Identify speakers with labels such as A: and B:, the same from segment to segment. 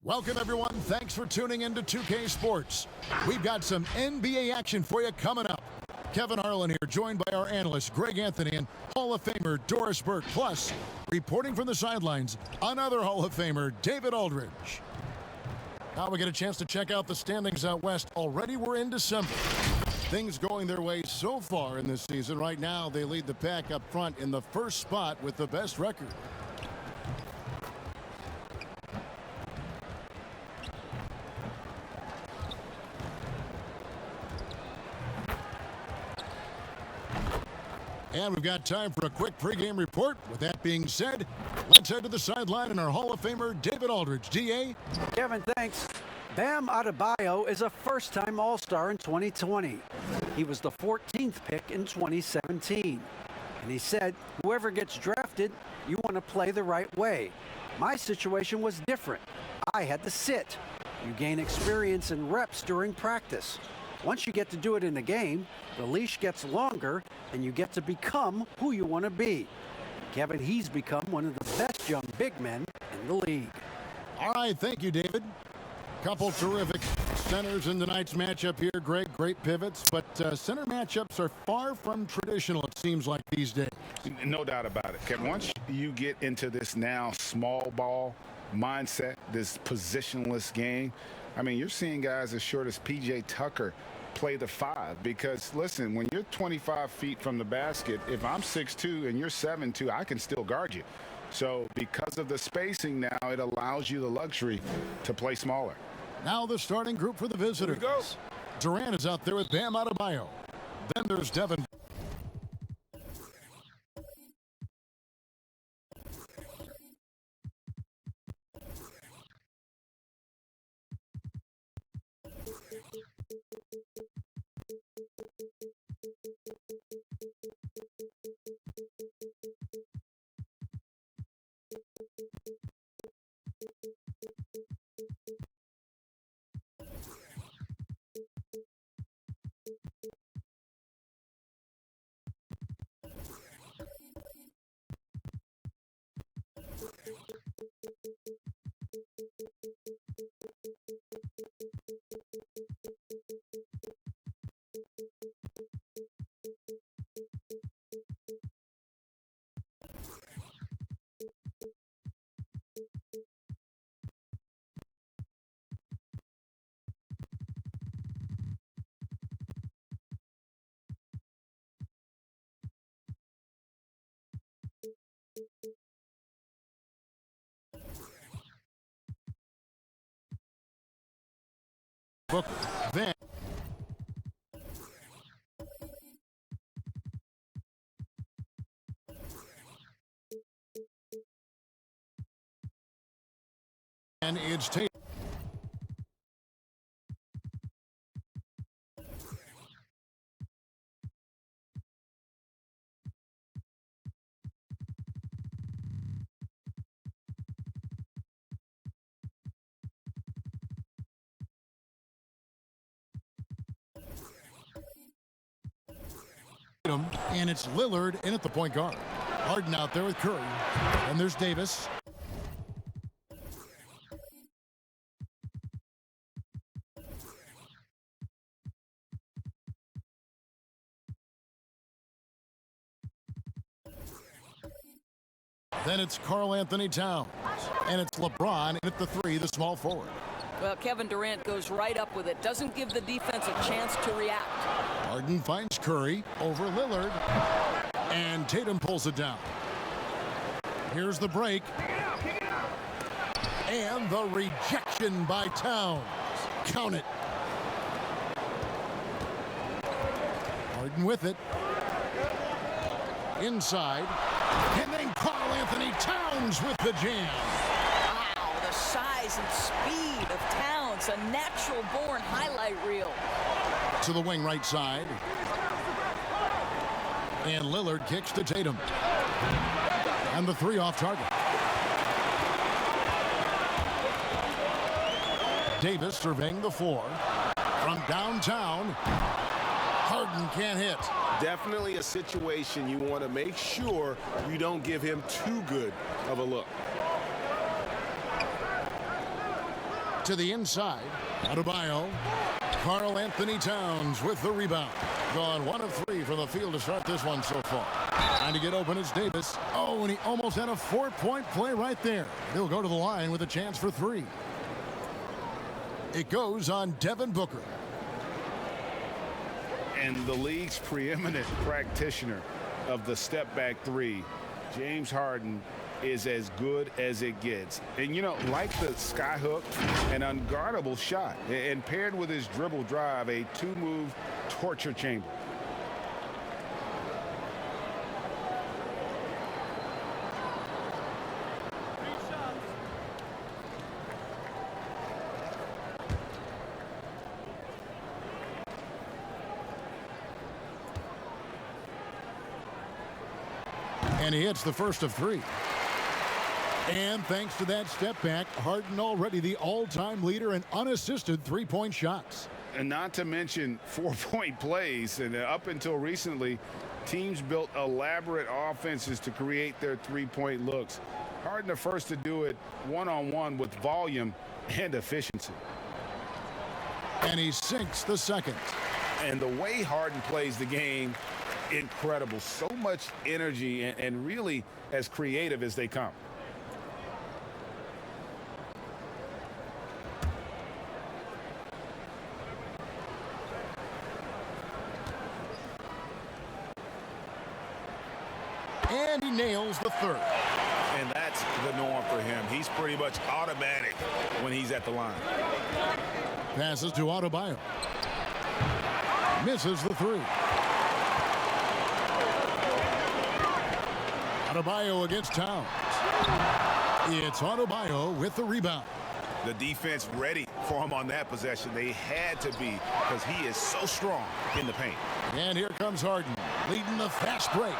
A: Welcome, everyone. Thanks for tuning in to 2K Sports. We've got some NBA action for you coming up. Kevin Harlan here, joined by our analyst, Greg Anthony, and Hall of Famer Doris Burke. Plus, reporting from the sidelines, another Hall of Famer, David Aldridge. Now we get a chance to check out the standings out west. Already we're in December. Things going their way so far in this season. Right now, they lead the pack up front in the first spot with the best record. And we've got time for a quick pregame report. With that being said, let's head to the sideline and our Hall of Famer, David Aldridge. DA?
B: Kevin, thanks. Bam Adebayo is a first-time All-Star in 2020. He was the 14th pick in 2017. And he said, whoever gets drafted, you want to play the right way. My situation was different. I had to sit. You gain experience and reps during practice. Once you get to do it in a game, the leash gets longer and you get to become who you want to be. Kevin, he's become one of the best young big men in the league.
A: All right, thank you, David. Couple terrific centers in tonight's matchup here. Greg, great pivots, but center matchups are far from traditional, it seems like, these days.
C: No doubt about it, Kevin. Once you get into this now small ball mindset, this positionless game, I mean, you're seeing guys as short as P.J. Tucker play the 5 because, listen, when you're 25 feet from the basket, if I'm 6'2" and you're 7'2", I can still guard you. So because of the spacing now, it allows you the luxury to play smaller.
A: Now the starting group for the visitors.
C: Here we go.
A: Durant is out there with Bam Adebayo. Then there's Devin. Booker, then and it's Tatum. And it's Lillard in at the point guard. Harden out there with Curry. And there's Davis. Then it's Karl Anthony Towns. And it's LeBron in at the 3, the small forward.
D: Well, Kevin Durant goes right up with it. Doesn't give the defense a chance to react.
A: Harden finds Curry over Lillard. And Tatum pulls it down. Here's the break. And the rejection by Towns. Count it. Harden with it. Inside. And then Karl Anthony Towns with the jam.
D: Wow, the size and speed of Towns. A natural-born highlight reel.
A: To the wing right side. And Lillard kicks to Tatum. And the 3 off target. Davis surveying the floor. From downtown. Harden can't hit.
E: Definitely a situation you want to make sure you don't give him too good of a look.
A: To the inside. Adebayo. Karl Anthony Towns with the rebound. Gone 1 of 3 from the field to start this one so far. Trying to get open is Davis. Oh, and he almost had a 4-point play right there. He'll go to the line with a chance for 3. It goes on Devin Booker.
C: And the league's preeminent practitioner of the step-back 3, James Harden, is as good as it gets. And, you know, like the skyhook, an unguardable shot. And paired with his dribble drive, a 2-move torture chamber.
A: And he hits the first of 3. And thanks to that step back, Harden already the all-time leader in unassisted 3-point shots.
C: And not to mention 4-point plays. And up until recently, teams built elaborate offenses to create their 3-point looks. Harden the first to do it one-on-one with volume and efficiency.
A: And he sinks the second.
C: And the way Harden plays the game, incredible. So much energy and really as creative as they come.
A: And he nails the third.
C: And that's the norm for him. He's pretty much automatic when he's at the line.
A: Passes to Adebayo. Misses the 3. Adebayo against Towns. It's Adebayo with the rebound.
C: The defense ready for him on that possession. They had to be, because he is so strong in the paint.
A: And here comes Harden, leading the fast break.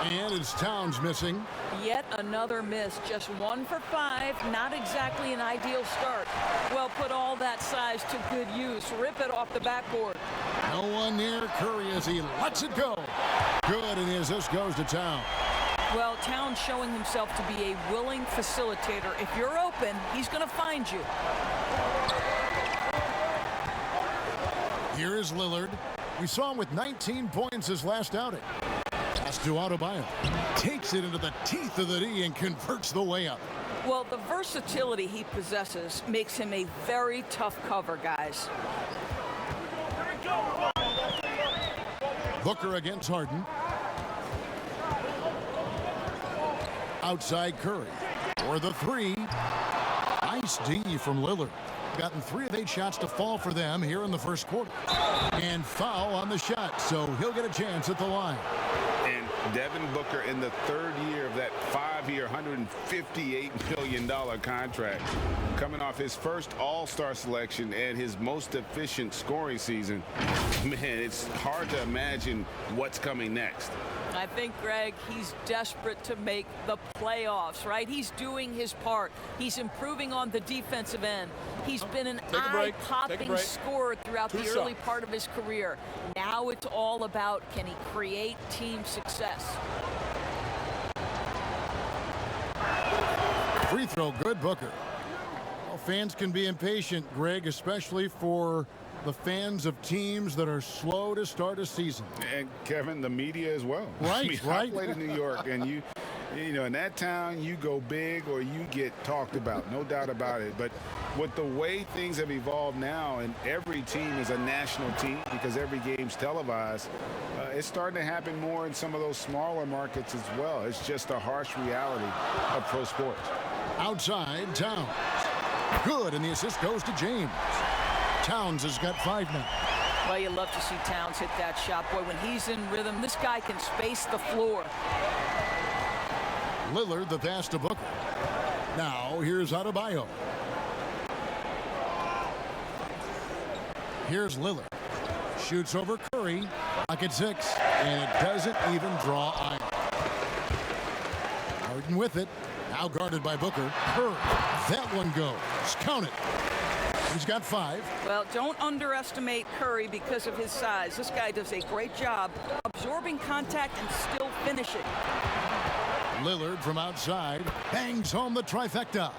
A: And it's Towns missing.
D: Yet another miss, just 1 for 5, not exactly an ideal start. Well, put all that size to good use. Rip it off the backboard.
A: No one near Curry as he lets it go. Good, and the assist goes to Towns.
D: Well, Towns showing himself to be a willing facilitator. If you're open, he's going to find you.
A: Here is Lillard. We saw him with 19 points his last outing. Pass to Adebayo. Takes it into the teeth of the D and converts the layup.
D: Well, the versatility he possesses makes him a very tough cover, guys.
A: Booker against Harden. Outside Curry for the 3. Nice D from Lillard. Gotten 3 of 8 shots to fall for them here in the first quarter. And foul on the shot, so he'll get a chance at the line.
C: And Devin Booker in the 3rd year of that 5-year, $158 million contract. Coming off his first All-Star selection and his most efficient scoring season. Man, it's hard to imagine what's coming next.
D: I think, Greg, he's desperate to make the playoffs, right? He's doing his part. He's improving on the defensive end. He's been an eye-popping scorer throughout the early part of his career. Now it's all about, can he create team success?
A: Free throw, good, Booker. Well, fans can be impatient, Greg, especially for the fans of teams that are slow to start a season.
C: And Kevin, the media as well.
A: Right,
C: I played in New York, and you know, in that town, you go big or you get talked about, no doubt about it. But with the way things have evolved now, and every team is a national team because every game's televised, it's starting to happen more in some of those smaller markets as well. It's just a harsh reality of pro sports.
A: Outside, Towns. Good, and the assist goes to James. Towns has got 5 now.
D: Well, you love to see Towns hit that shot. Boy, when he's in rhythm, this guy can space the floor.
A: Lillard, the pass to Booker. Now, here's Adebayo. Here's Lillard. Shoots over Curry. Pocket 6. And it doesn't even draw iron. Harden with it. Now guarded by Booker. Curry. That one goes. Count it. He's got 5.
D: Well, don't underestimate Curry because of his size. This guy does a great job absorbing contact and still finishing.
A: Lillard from outside bangs home the trifecta.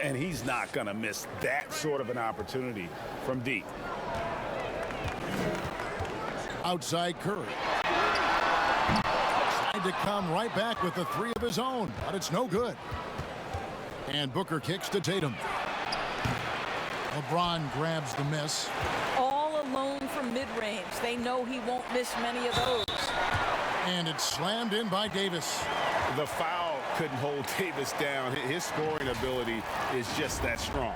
C: And he's not going to miss that sort of an opportunity from deep.
A: Outside Curry. Tried to come right back with the three of his own, but it's no good. And Booker kicks to Tatum. LeBron grabs the miss.
D: All alone from mid-range. They know he won't miss many of those.
A: And it's slammed in by Davis.
C: The foul couldn't hold Davis down. His scoring ability is just that strong.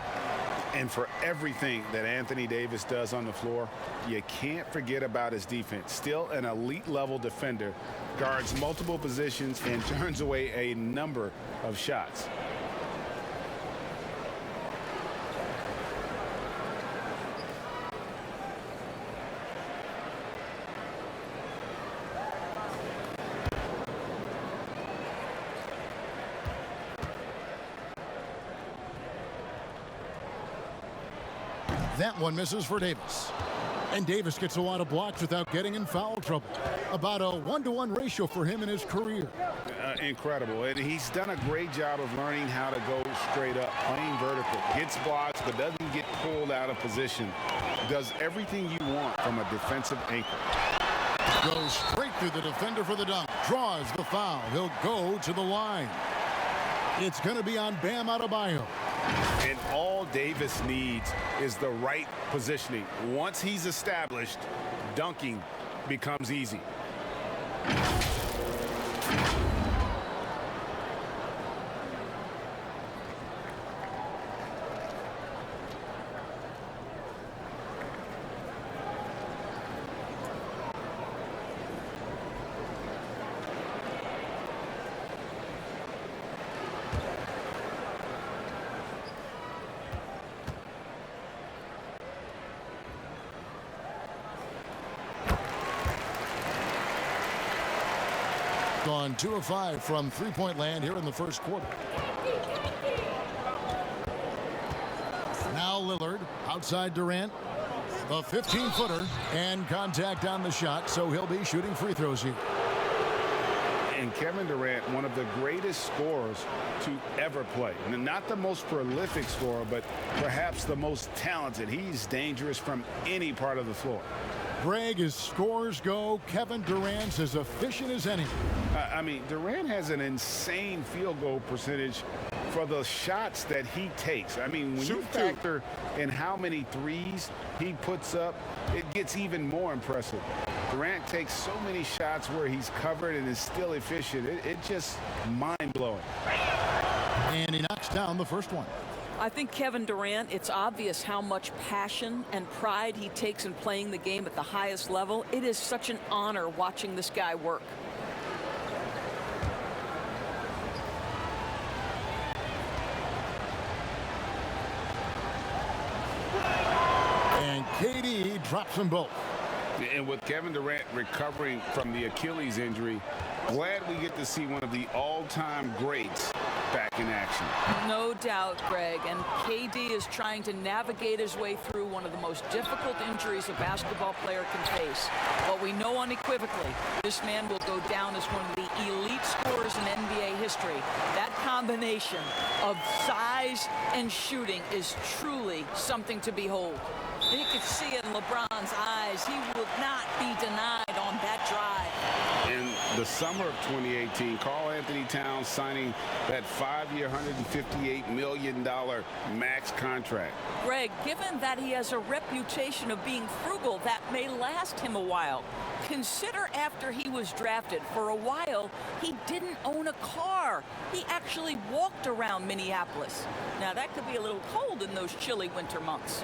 C: And for everything that Anthony Davis does on the floor, you can't forget about his defense. Still an elite level defender, guards multiple positions and turns away a number of shots.
A: That one misses for Davis. And Davis gets a lot of blocks without getting in foul trouble. About a 1-to-1 ratio for him in his career.
C: Incredible. And he's done a great job of learning how to go straight up, playing vertical. Gets blocks, but doesn't get pulled out of position. Does everything you want from a defensive anchor.
A: Goes straight through the defender for the dunk. Draws the foul. He'll go to the line. It's going to be on Bam Adebayo.
C: And all Davis needs is the right positioning. Once he's established, dunking becomes easy.
A: Gone 2 of 5 from three-point land here in the first quarter. Now Lillard outside Durant. The 15-footer and contact on the shot, so he'll be shooting free throws here.
C: And Kevin Durant, one of the greatest scorers to ever play. And not the most prolific scorer, but perhaps the most talented. He's dangerous from any part of the floor.
A: Greg, as scores go, Kevin Durant's as efficient as any.
C: I mean, Durant has an insane field goal percentage for the shots that he takes. I mean, when you factor in how many threes he puts up, it gets even more impressive. Durant takes so many shots where he's covered and is still efficient. It's just mind-blowing.
A: And he knocks down the first one.
D: I think Kevin Durant, it's obvious how much passion and pride he takes in playing the game at the highest level. It is such an honor watching this guy work.
A: And KD drops them both.
C: And with Kevin Durant recovering from the Achilles injury, glad we get to see one of the all-time greats back in action.
D: No doubt, Greg. And KD is trying to navigate his way through one of the most difficult injuries a basketball player can face. But we know unequivocally this man will go down as one of the elite scorers in NBA history. That combination of size and shooting is truly something to behold. You could see it in LeBron's eyes. He will not be denied on that drive.
C: In the summer of 2018, Karl Anthony Towns signing that 5-year, $158 million max contract.
D: Greg, given that he has a reputation of being frugal, that may last him a while. Consider after he was drafted, for a while, he didn't own a car. He actually walked around Minneapolis. Now, that could be a little cold in those chilly winter months.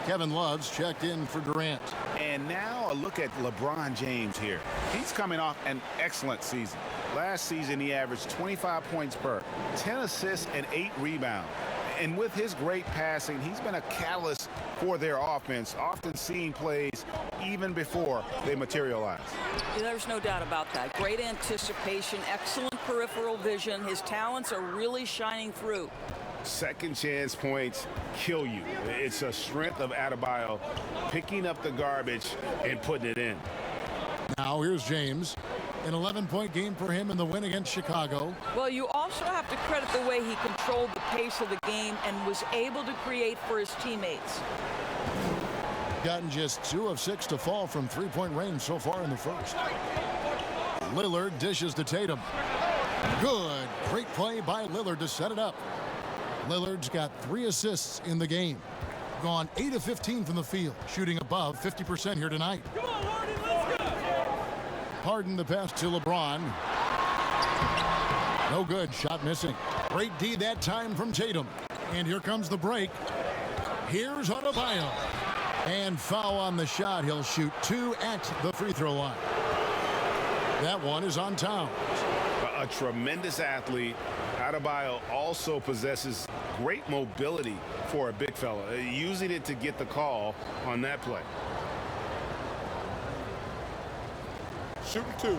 A: Kevin Love's checked in for Durant.
C: And now a look at LeBron James here. He's coming off an excellent season. Last season, he averaged 25 points per, 10 assists, and 8 rebounds. And with his great passing, he's been a catalyst for their offense, often seeing plays even before they materialize.
D: There's no doubt about that. Great anticipation, excellent peripheral vision. His talents are really shining through.
C: Second chance points kill you. It's a strength of Adebayo picking up the garbage and putting it in.
A: Now here's James. An 11-point game for him in the win against Chicago.
D: Well, you also have to credit the way he controlled the pace of the game and was able to create for his teammates.
A: Gotten just 2 of 6 to fall from three-point range so far in the first. Lillard dishes to Tatum. Good. Great play by Lillard to set it up. Lillard's got 3 assists in the game. Gone 8 of 15 from the field, shooting above 50% here tonight. Harden the pass to LeBron. No good. Shot missing. Great D that time from Tatum. And here comes the break. Here's Adebayo. And foul on the shot. He'll shoot 2 at the free throw line. That one is on Towns.
C: A tremendous athlete. Adebayo also possesses great mobility for a big fella, using it to get the call on that play.
E: Shooting 2.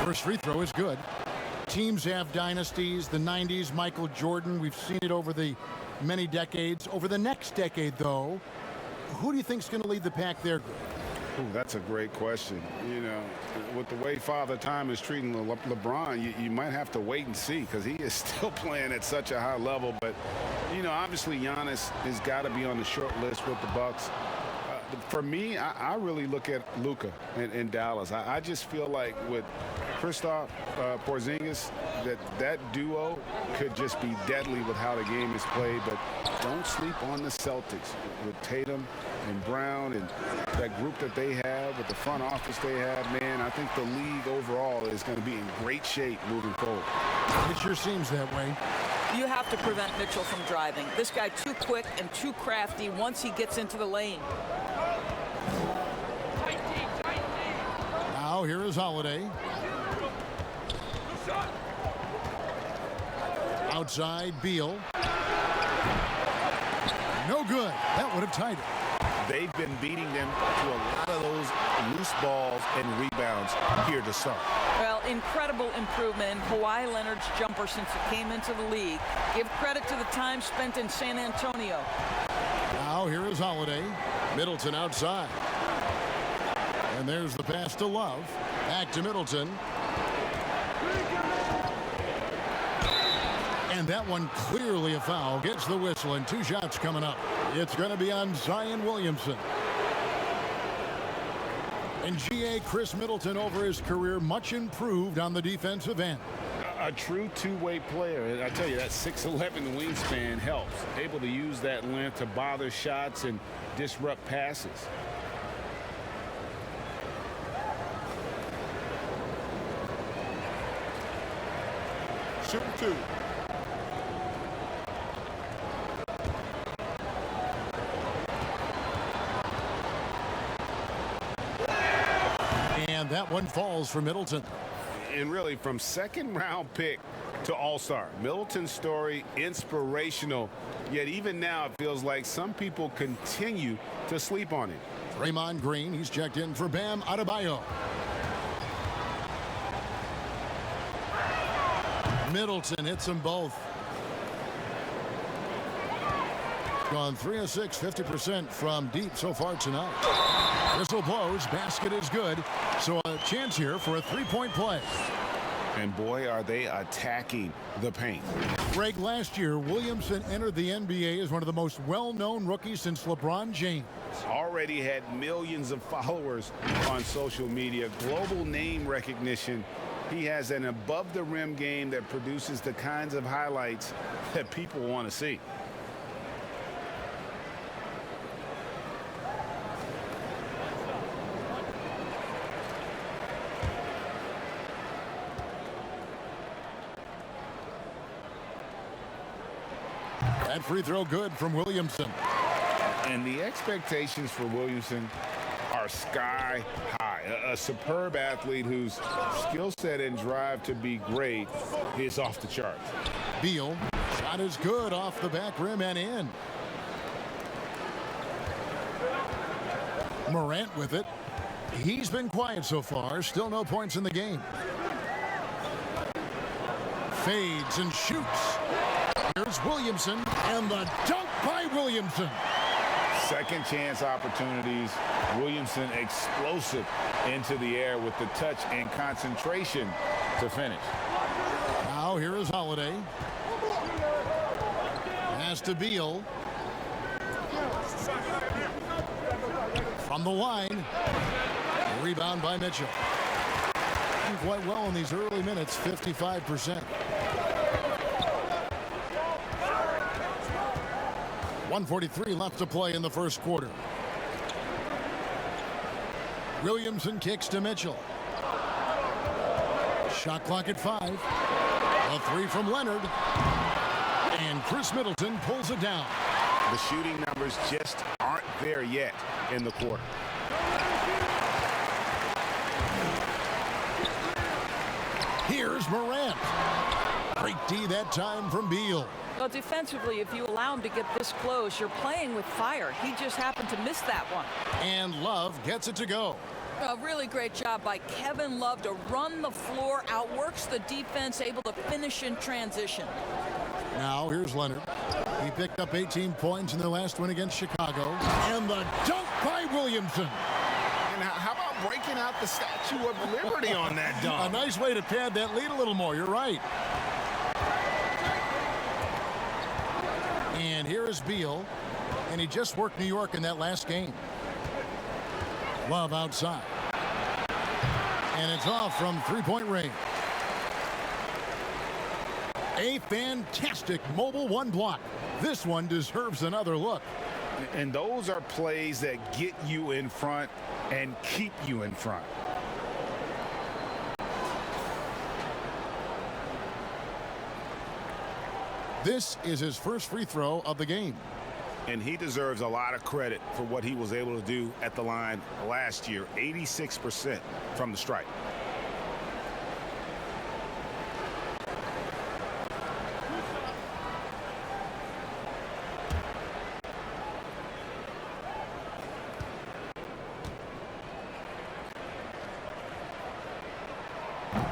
A: First free throw is good. Teams have dynasties. The 90s, Michael Jordan. We've seen it over the many decades. Over the next decade, though, who do you think is going to lead the pack there, Greg?
C: Ooh, that's a great question. You know, with the way Father Time is treating LeBron, you might have to wait and see, because he is still playing at such a high level. But, you know, obviously Giannis has got to be on the short list with the Bucks. For me, I really look at Luka in Dallas. I just feel like with Kristaps Porzingis, that duo could just be deadly with how the game is played. But don't sleep on the Celtics with Tatum and Brown and that group that they have, with the front office they have. Man, I think the league overall is going to be in great shape moving forward.
A: It sure seems that way.
D: You have to prevent Mitchell from driving. This guy too quick and too crafty once he gets into the lane.
A: Now here is Holiday. Outside, Beal. No good. That would have tied it.
C: They've been beating them to a lot of those loose balls and rebounds here to start.
D: Well, incredible improvement in Kawhi Leonard's jumper since he came into the league. Give credit to the time spent in San Antonio.
A: Now here is Holiday. Middleton outside. And there's the pass to Love. Back to Middleton. And that one clearly a foul. Gets the whistle, and 2 shots coming up. It's going to be on Zion Williamson. And GA Chris Middleton over his career, much improved on the defensive end.
C: A true two-way player. I tell you, that 6'11" wingspan helps. Able to use that length to bother shots and disrupt passes.
E: Shooting 2.
A: And that one falls for Middleton.
C: And really, from second-round pick to all-star, Middleton's story inspirational. Yet even now, it feels like some people continue to sleep on him.
A: Draymond Green, he's checked in for Bam Adebayo. Middleton hits them both. Gone 3 of 6, 50% from deep so far tonight. Whistle blows, basket is good. So a chance here for a 3-point play.
C: And boy, are they attacking the paint.
A: Greg, last year, Williamson entered the NBA as one of the most well-known rookies since LeBron James.
C: Already had millions of followers on social media, global name recognition. He has an above-the-rim game that produces the kinds of highlights that people want to see.
A: That free throw good from Williamson.
C: And the expectations for Williamson are sky high. A superb athlete whose skill set and drive to be great is off the charts.
A: Beal, shot is good off the back rim and in. Morant with it. He's been quiet so far. Still no points in the game. Fades and shoots. Here's Williamson, and the dunk by Williamson.
C: Second chance opportunities. Williamson explosive into the air with the touch and concentration to finish.
A: Now here is Holiday. Pass to Beal. From the line. Rebound by Mitchell. Quite well in these early minutes, 55%. 1:43 left to play in the first quarter. Williamson kicks to Mitchell. Shot clock at 5. A three from Leonard. And Chris Middleton pulls it down.
C: The shooting numbers just aren't there yet in the quarter.
A: Here's Morant. Great D that time from Beal.
D: Well, defensively, if you allow him to get this close, you're playing with fire. He just happened to miss that one.
A: And Love gets it to go.
D: A really great job by Kevin Love to run the floor, outworks the defense, able to finish in transition.
A: Now here's Leonard. He picked up 18 points in their last win against Chicago. And the dunk by Williamson.
E: And how about breaking out the Statue of Liberty on that dunk?
A: A nice way to pad that lead a little more. You're right. And here is Beal. And he just worked New York in that last game. Love outside. And it's off from three-point range. A fantastic mobile one block. This one deserves another look.
C: And those are plays that get you in front and keep you in front.
A: This is his first free throw of the game.
C: And he deserves a lot of credit for what he was able to do at the line last year. 86% from the stripe.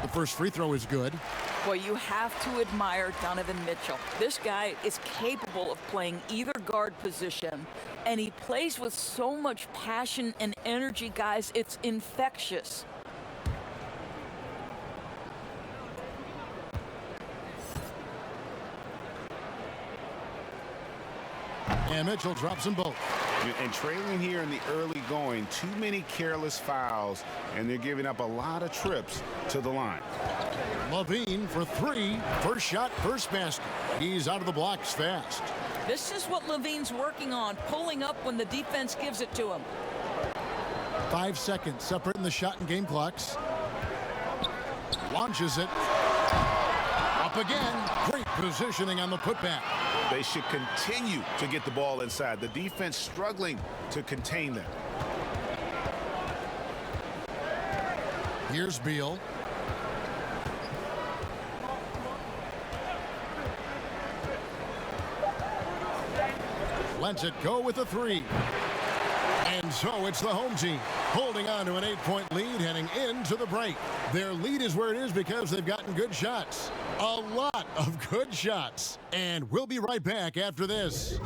A: The first free throw is good.
D: Boy, you have to admire Donovan Mitchell. This guy is capable of playing either guard position, and he plays with so much passion and energy, guys. It's infectious.
A: And Mitchell drops them both.
C: And trailing here in the early going, too many careless fouls, and they're giving up a lot of trips to the line.
A: Levine for three. First shot, first basket. He's out of the blocks fast.
D: This is what Levine's working on, pulling up when the defense gives it to him.
A: 5 seconds separating the shot and game clocks. Launches it. Up again. Great positioning on the putback.
C: They should continue to get the ball inside. The defense struggling to contain them.
A: Here's Beal. Lets it go with a three. And so it's the home team holding on to an 8-point lead heading into the break. Their lead is where it is because they've gotten good shots. A lot of good shots. And we'll be right back after this.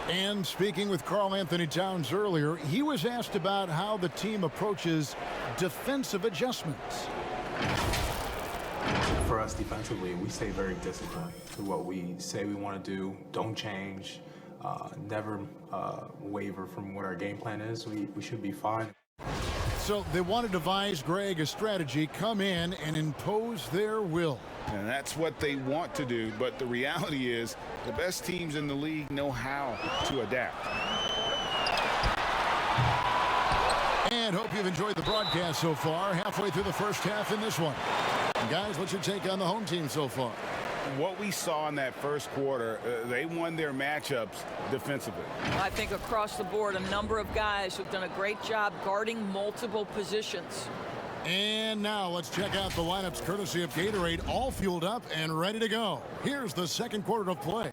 A: And speaking with Karl Anthony Towns earlier, he was asked about how the team approaches defensive adjustments.
F: For us defensively, we stay very disciplined to what we say we want to do. Don't change, never waver from what our game plan is. We should be fine.
A: So they want to devise, Greg, a strategy, come in and impose their will.
C: And that's what they want to do. But the reality is the best teams in the league know how to adapt.
A: And hope you've enjoyed the broadcast so far. Halfway through the first half in this one. And guys, what's your take on the home team so far?
C: What we saw in that first quarter, they won their matchups defensively.
D: I think across the board, a number of guys who've done a great job guarding multiple positions.
A: And now let's check out the lineups courtesy of Gatorade, all fueled up and ready to go. Here's the second quarter of play.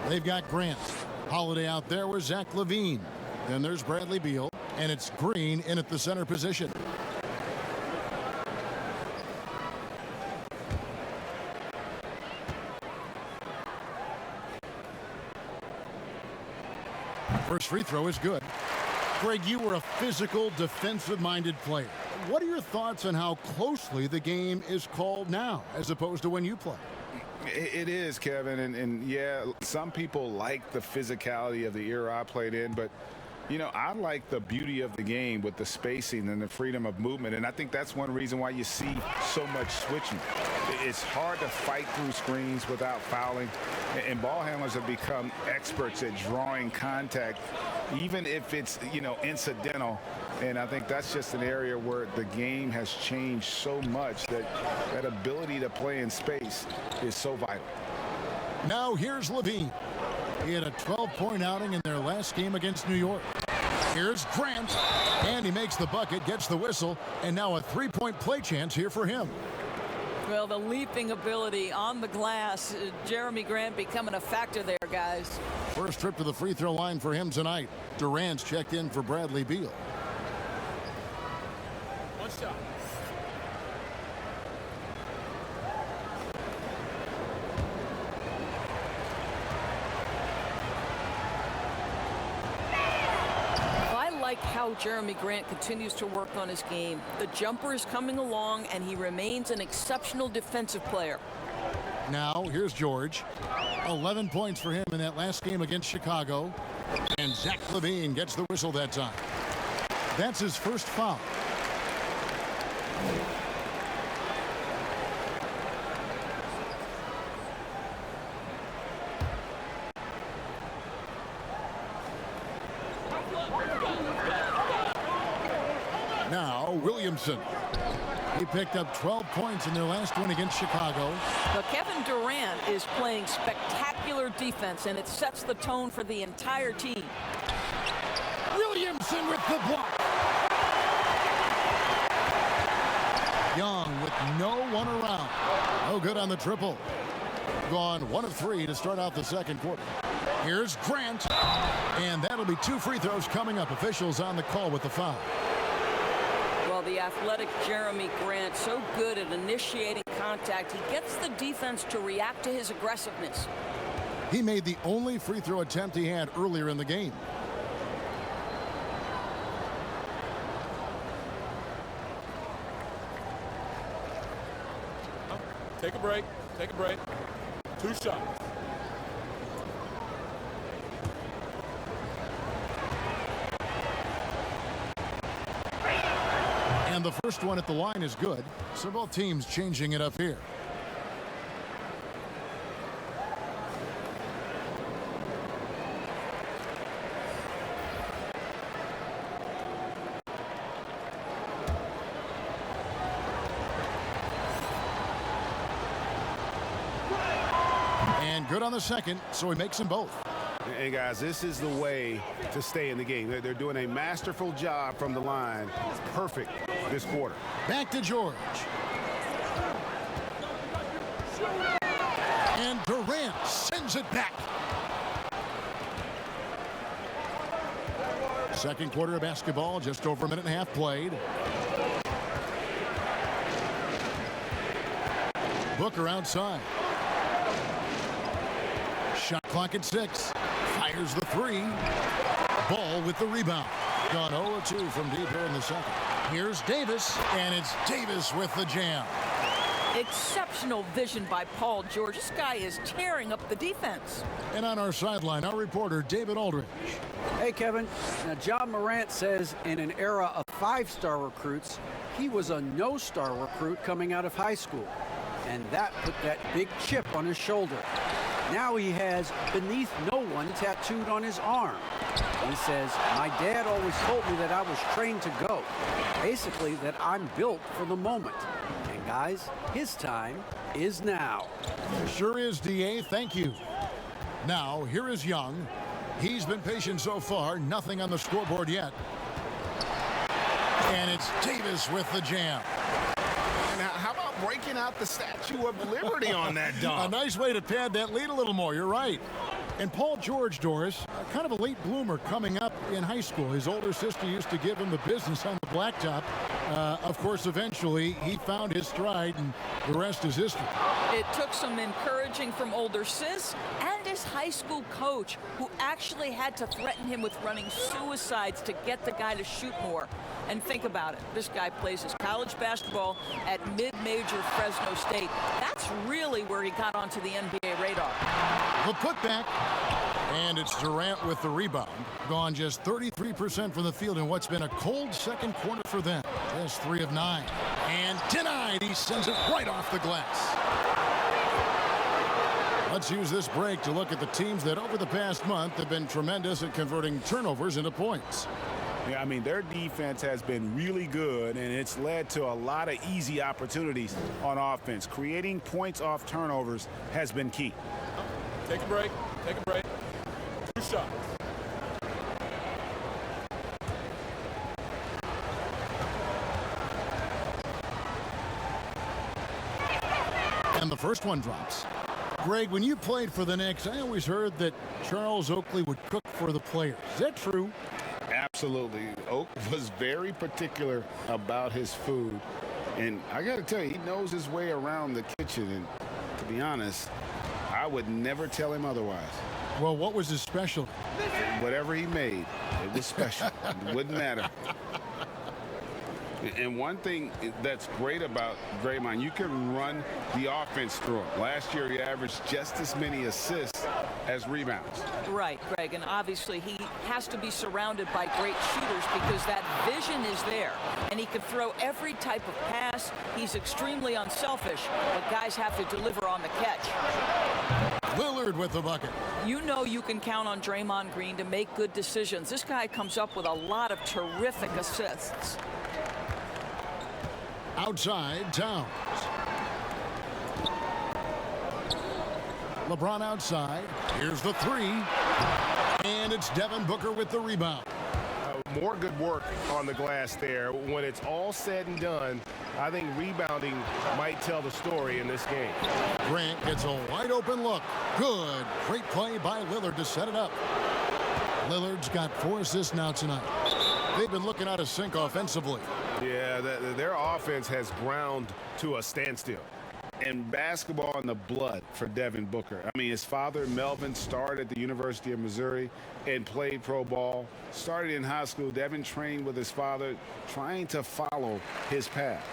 A: They've got Grant. Holiday out there with Zach LaVine. Then there's Bradley Beal, and it's Green in at the center position. First free throw is good. Greg, you were a physical, defensive-minded player. What are your thoughts on how closely the game is called now as opposed to when you play?
C: It is, Kevin, and yeah, some people like the physicality of the era I played in, but you know, I like the beauty of the game with the spacing and the freedom of movement, and I think that's one reason why you see so much switching. It's hard to fight through screens without fouling, and ball handlers have become experts at drawing contact, even if it's, you know, incidental. And I think that's just an area where the game has changed so much that that ability to play in space is so vital.
A: Now here's LaVine. He had a 12-point outing in their last game against New York. Here's Grant, and he makes the bucket, gets the whistle, and now a three-point play chance here for him.
D: Well, the leaping ability on the glass, Jeremy Grant becoming a factor there, guys.
A: First trip to the free throw line for him tonight. Durant's checked in for Bradley Beal.
E: One shot.
D: I like how Jeremy Grant continues to work on his game. The jumper is coming along, and he remains an exceptional defensive player.
A: Now, here's George. 11 points for him in that last game against Chicago. And Zach LaVine gets the whistle that time. That's his first foul. Now, Williamson. He picked up 12 points in their last win against Chicago.
D: But Kevin Durant is playing spectacular defense, and it sets the tone for the entire team.
A: Williamson with the block. Young with no one around. No good on the triple. Gone 1 of 3 to start out the second quarter. Here's Grant. And that'll be 2 free throws coming up. Officials on the call with the foul.
D: Well, the athletic Jeremy Grant, so good at initiating contact. He gets the defense to react to his aggressiveness.
A: He made the only free throw attempt he had earlier in the game.
E: Take a break. Take a break. 2 shots.
A: And the first one at the line is good. So both teams changing it up here. And good on the second, so he makes them both.
C: Hey, guys, this is the way to stay in the game. They're doing a masterful job from the line. It's perfect this quarter.
A: Back to George. And Durant sends it back. Second quarter of basketball, just over a minute and a half played. Booker outside. Shot clock at 6. Fires the 3. Ball with the rebound. Gone 0-2 from deep here in the second. Here's Davis, and it's Davis with the jam.
D: Exceptional vision by Paul George. This guy is tearing up the defense.
A: And on our sideline, our reporter, David Aldridge.
B: Hey, Kevin. Now, John Morant says in an era of five-star recruits, he was a no-star recruit coming out of high school. And that put that big chip on his shoulder. Now he has beneath no one tattooed on his arm. He says, my dad always told me that I was trained to go. Basically, that I'm built for the moment. And guys, his time is now.
A: Sure is, DA. Thank you. Now, here is Young. He's been patient so far. Nothing on the scoreboard yet. And it's Davis with the jam.
E: Now, how about breaking out the Statue of Liberty on that dunk?
A: A nice way to pad that lead a little more. You're right. And Paul George, Doris, kind of a late bloomer coming up in high school. His older sister used to give him the business on the blacktop. Of course, eventually, he found his stride, and the rest is history.
D: It took some encouraging from older sis and his high school coach, who actually had to threaten him with running suicides to get the guy to shoot more. And think about it. This guy plays his college basketball at mid-major Fresno State. That's really where he got onto the NBA radar.
A: The putback. And it's Durant with the rebound. Gone just 33% from the field in what's been a cold second quarter for them. Just 3 of 9. And denied. He sends it right off the glass. Let's use this break to look at the teams that over the past month have been tremendous at converting turnovers into points.
C: Yeah, I mean, their defense has been really good, and it's led to a lot of easy opportunities on offense. Creating points off turnovers has been key.
G: Take a break. Take a break. 2 shots.
A: And the first one drops. Greg, when you played for the Knicks, I always heard that Charles Oakley would cook for the players. Is that true?
C: Absolutely. Oak was very particular about his food. And I got to tell you, he knows his way around the kitchen. And to be honest, I would never tell him otherwise.
A: Well, what was his specialty?
C: Whatever he made, it was special. It wouldn't matter. And one thing that's great about Draymond, you can run the offense through him. Last year, he averaged just as many assists as rebounds.
D: Right, Greg, and obviously he has to be surrounded by great shooters because that vision is there, and he can throw every type of pass. He's extremely unselfish, but guys have to deliver on the catch.
A: Lillard with the bucket.
D: You know you can count on Draymond Green to make good decisions. This guy comes up with a lot of terrific assists.
A: Outside, Towns. LeBron outside. Here's the 3. And it's Devin Booker with the rebound.
E: More good work on the glass there. When it's all said and done, I think rebounding might tell the story in this game.
A: Grant gets a wide open look. Good. Great play by Lillard to set it up. Lillard's got 4 assists now tonight. They've been looking out of sync offensively.
E: Yeah, their offense has ground to a standstill.
C: And basketball in the blood for Devin Booker. I mean, his father, Melvin, started at the University of Missouri and played pro ball. Started in high school. Devin trained with his father, trying to follow his path.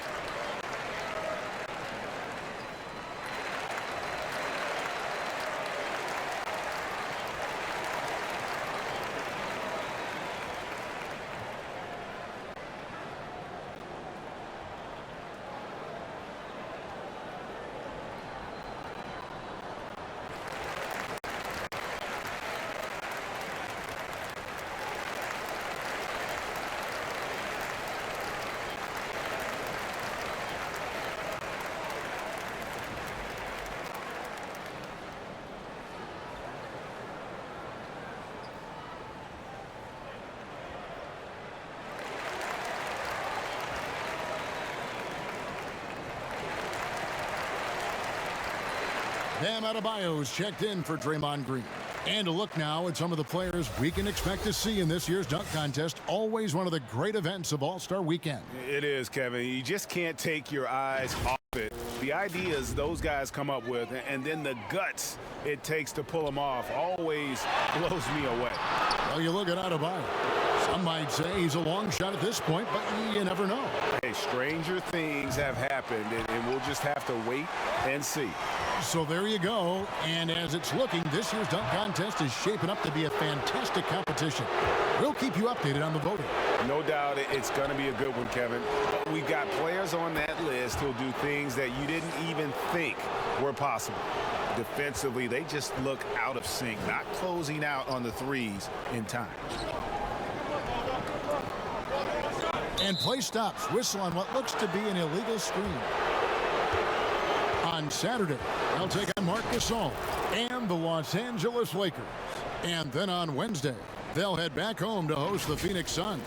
A: Bam Adebayo's checked in for Draymond Green. And a look now at some of the players we can expect to see in this year's dunk contest. Always one of the great events of All-Star Weekend.
E: It is, Kevin. You just can't take your eyes off it. The ideas those guys come up with, and then the guts it takes to pull them off, always blows me away.
A: Well, you look at Adebayo. Some might say he's a long shot at this point, but you never know.
C: Hey, stranger things have happened, and we'll just have to wait and see.
A: So there you go. And as it's looking, this year's dunk contest is shaping up to be a fantastic competition. We'll keep you updated on the voting.
C: No doubt it's going to be a good one, Kevin. We've got players on that list who'll do things that you didn't even think were possible. Defensively, they just look out of sync, not closing out on the threes in time.
A: And play stops. Whistle on what looks to be an illegal screen. On Saturday, they'll take on Marc Gasol and the Los Angeles Lakers. And then on Wednesday, they'll head back home to host the Phoenix Suns.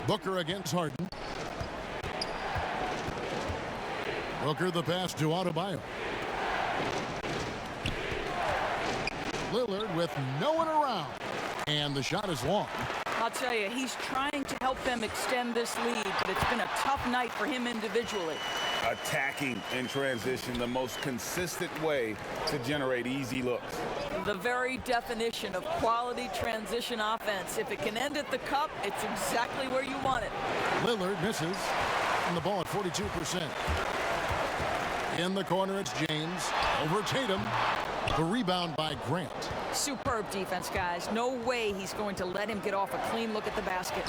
A: Booker against Harden. Booker the pass to Adebayo. Lillard with no one around. And the shot is long.
D: I'll tell you, he's trying to help them extend this lead, but it's been a tough night for him individually.
C: Attacking in transition, the most consistent way to generate easy looks.
D: The very definition of quality transition offense. If it can end at the cup, it's exactly where you want it.
A: Lillard misses, and the ball at 42%. In the corner, it's James over Tatum. The rebound by Grant.
D: Superb defense, guys. No way he's going to let him get off a clean look at the basket.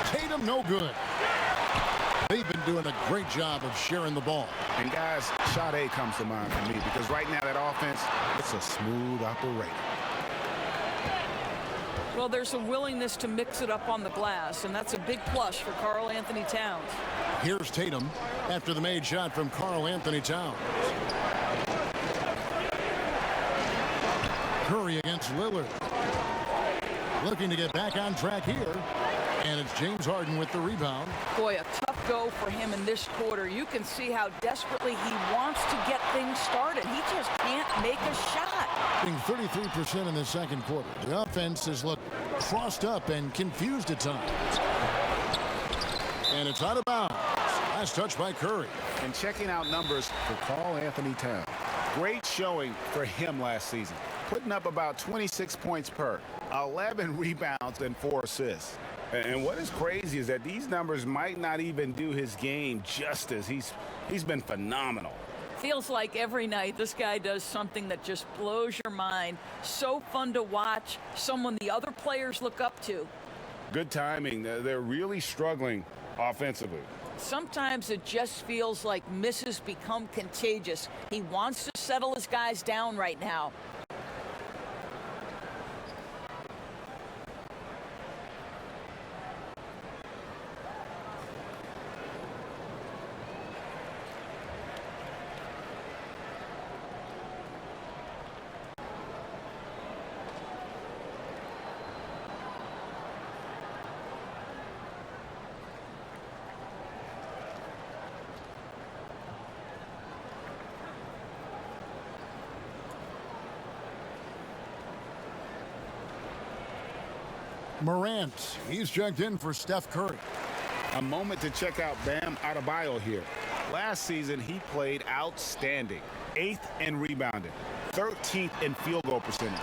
A: Tatum no good. They've been doing a great job of sharing the ball.
C: And guys, shot A comes to mind for me because right now that offense, it's a smooth operator.
D: Well, there's a willingness to mix it up on the glass, and that's a big plus for Karl Anthony Towns.
A: Here's Tatum after the made shot from Karl Anthony Towns. Curry against Lillard. Looking to get back on track here. And it's James Harden with the rebound.
D: Boy, a tough go for him in this quarter. You can see how desperately he wants to get things started. He just can't make a shot.
A: Being 33% in the second quarter. The offense has looked crossed up and confused at times. And it's out of bounds. Last touch by Curry.
C: And checking out numbers for Karl Anthony Towns. Great showing for him last season. Putting up about 26 points per, 11 rebounds, and 4 assists. And what is crazy is that these numbers might not even do his game justice. He's been phenomenal.
D: Feels like every night this guy does something that just blows your mind. So fun to watch, someone the other players look up to.
C: Good timing. They're really struggling offensively.
D: Sometimes it just feels like misses become contagious. He wants to settle his guys down right now.
A: Morant, he's checked in for Steph Curry.
C: A moment to check out Bam Adebayo here. Last season, he played outstanding. 8th in rebounding, 13th in field goal percentage,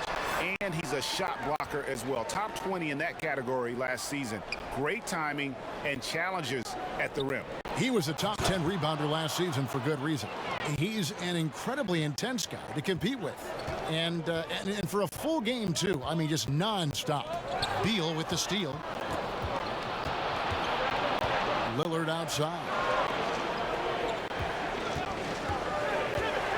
C: and he's a shot blocker as well. Top 20 in that category last season. Great timing and challenges at the rim.
A: He was a top 10 rebounder last season for good reason. He's an incredibly intense guy to compete with. And for a full game, too. I mean, just nonstop. Beal with the steal. Lillard outside.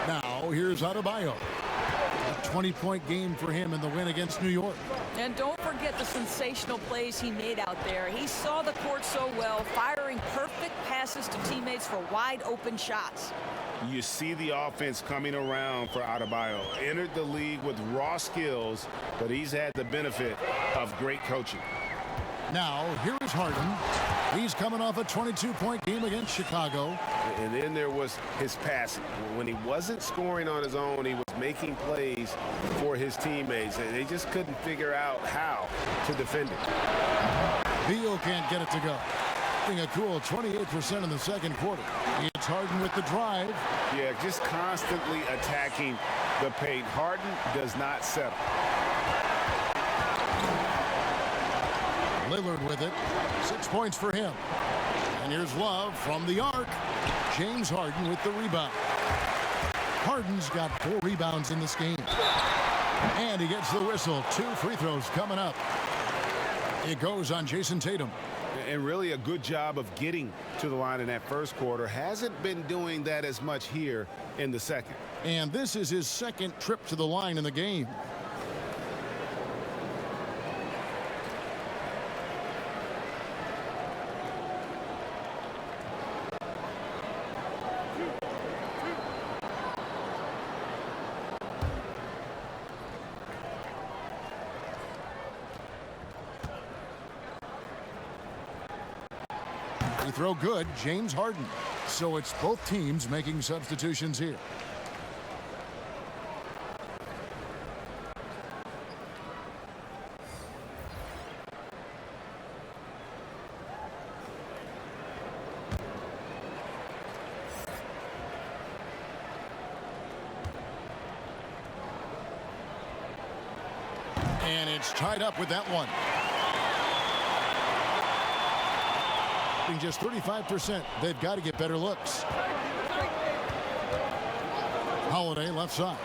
A: Now, here's Adebayo. A 20-point game for him in the win against New York.
D: And don't forget the sensational plays he made out there. He saw the court so well, firing perfect passes to teammates for wide-open shots.
C: You see the offense coming around for Adebayo. Entered the league with raw skills, but he's had the benefit of great coaching.
A: Now, here is Harden. He's coming off a 22-point game against Chicago.
E: And then there was his passing. When he wasn't scoring on his own, he was making plays for his teammates. And they just couldn't figure out how to defend it.
A: Beal can't get it to go. A cool 28% in the second quarter. It's Harden with the drive.
C: Yeah, just constantly attacking the paint. Harden does not settle.
A: Lillard with it. 6 points for him. And here's Love from the arc. James Harden with the rebound. Harden's got 4 rebounds in this game. And he gets the whistle. 2 free throws coming up. It goes on Jason Tatum.
C: And really a good job of getting to the line in that first quarter. Hasn't been doing that as much here in the second.
A: And this is his second trip to the line in the game. Free throw good, James Harden. So it's both teams making substitutions here. And it's tied up with that one. Just 35%. They've got to get better looks. Holiday left side.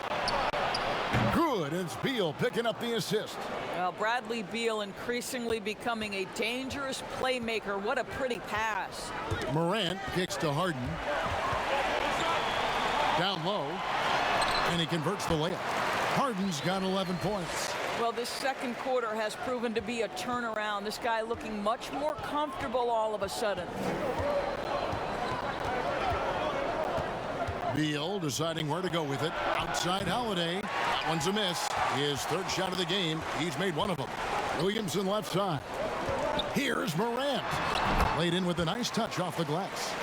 A: Good. It's Beal picking up the assist.
D: Well, Bradley Beal increasingly becoming a dangerous playmaker. What a pretty pass.
A: Morant kicks to Harden. Down low. And he converts the layup. Harden's got 11 points.
D: Well, this second quarter has proven to be a turnaround. This guy looking much more comfortable all of a sudden.
A: Beal deciding where to go with it. Outside Holiday. That one's a miss. His third shot of the game. He's made one of them. Williamson left side. Here's Morant. Laid in with a nice touch off the glass.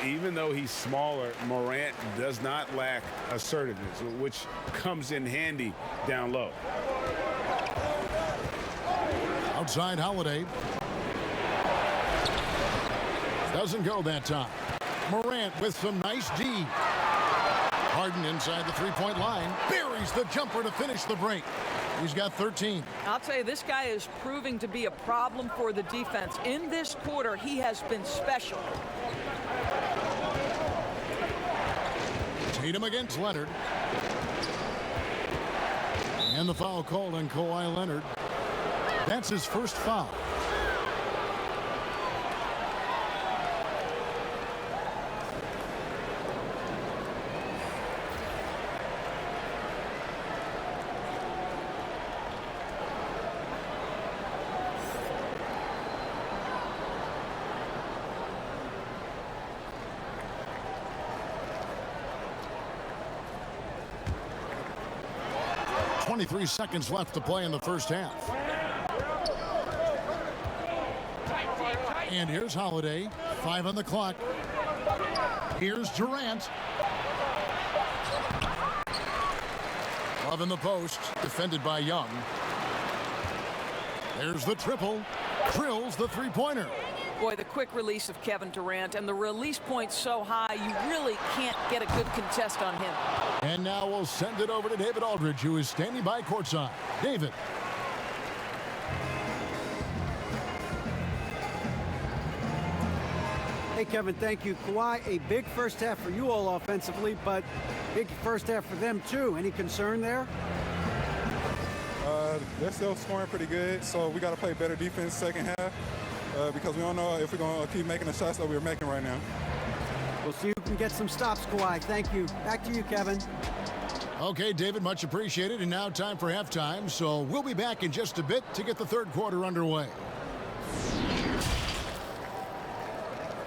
C: Even though he's smaller, Morant does not lack assertiveness, which comes in handy down low.
A: Outside Holiday. Doesn't go that time. Morant with some nice D. Harden inside the three-point line. Buries the jumper to finish the break. He's got 13.
D: I'll tell you, this guy is proving to be a problem for the defense. In this quarter, he has been special.
A: Tatum against Leonard. And the foul called on Kawhi Leonard. That's his first foul. .23 seconds left to play in the first half. And here's Holiday. 5 on the clock. Here's Durant. Love in the post. Defended by Young. There's the triple. Drills the three-pointer.
D: Boy, the quick release of Kevin Durant and the release point so high, you really can't get a good contest on him.
A: And now we'll send it over to David Aldridge, who is standing by courtside. David.
B: Hey, Kevin, thank you. Kawhi, a big first half for you all offensively, but big first half for them, too. Any concern there?
H: They're still scoring pretty good, so we got to play better defense second half because we don't know if we're going to keep making the shots that we're making right now.
B: We'll see who can get some stops, Kawhi. Thank you. Back to you, Kevin.
A: Okay, David, much appreciated. And now time for halftime, so we'll be back in just a bit to get the third quarter underway.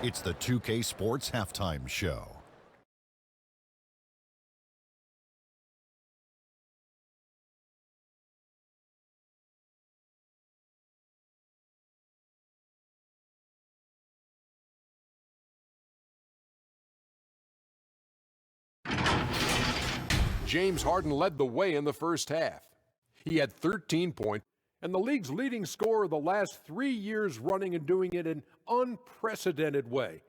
I: It's the 2K Sports Halftime Show.
J: James Harden led the way in the first half. He had 13 points and the league's leading scorer the last 3 years running and doing it in an unprecedented way.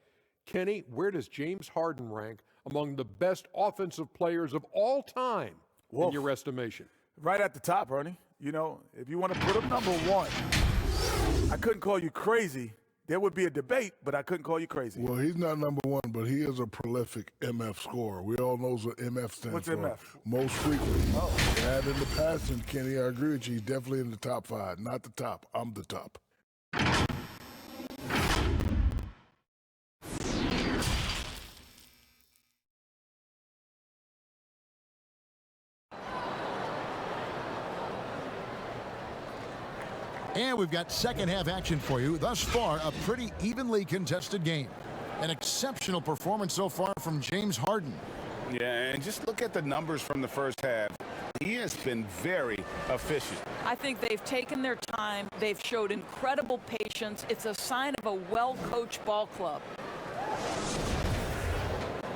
J: Kenny, where does James Harden rank among the best offensive players of all time? in your estimation?
K: Right at the top, Ernie. You know, if you want to put him number one, I couldn't call you crazy. There would be a debate, but I couldn't call you crazy.
L: Well, he's not number one, but he is a prolific MF scorer. We all know what MF stands
K: What's
L: for.
K: MF?
L: Most frequently. Oh. And in the past, and Kenny, I agree with you, he's definitely in the top 5. Not the top. I'm the top.
A: And we've got second half action for you. Thus far, a pretty evenly contested game. An exceptional performance so far from James Harden.
C: Yeah, and just look at the numbers from the first half. He has been very efficient.
D: I think they've taken their time. They've showed incredible patience. It's a sign of a well-coached ball club.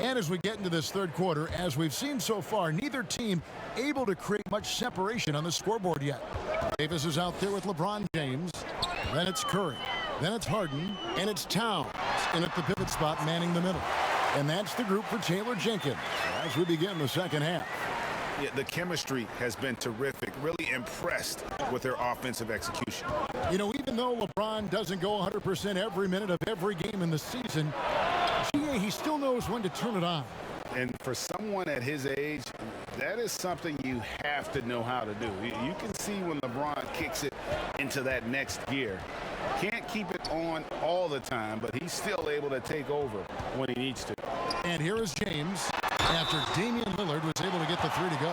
A: And as we get into this third quarter, as we've seen so far, neither team able to create much separation on the scoreboard yet. Davis is out there with LeBron James. Then it's Curry. Then it's Harden. And it's Towns in at the pivot spot manning the middle. And that's the group for Taylor Jenkins as we begin the second half.
C: Yeah, the chemistry has been terrific. Really impressed with their offensive execution.
A: You know, even though LeBron doesn't go 100% every minute of every game in the season, he still knows when to turn it on.
C: And for someone at his age, that is something you have to know how to do. You can see when LeBron kicks it into that next gear. Can't keep it on all the time, but he's still able to take over when he needs to.
A: And here is James after Damian Lillard was able to get the 3 to go.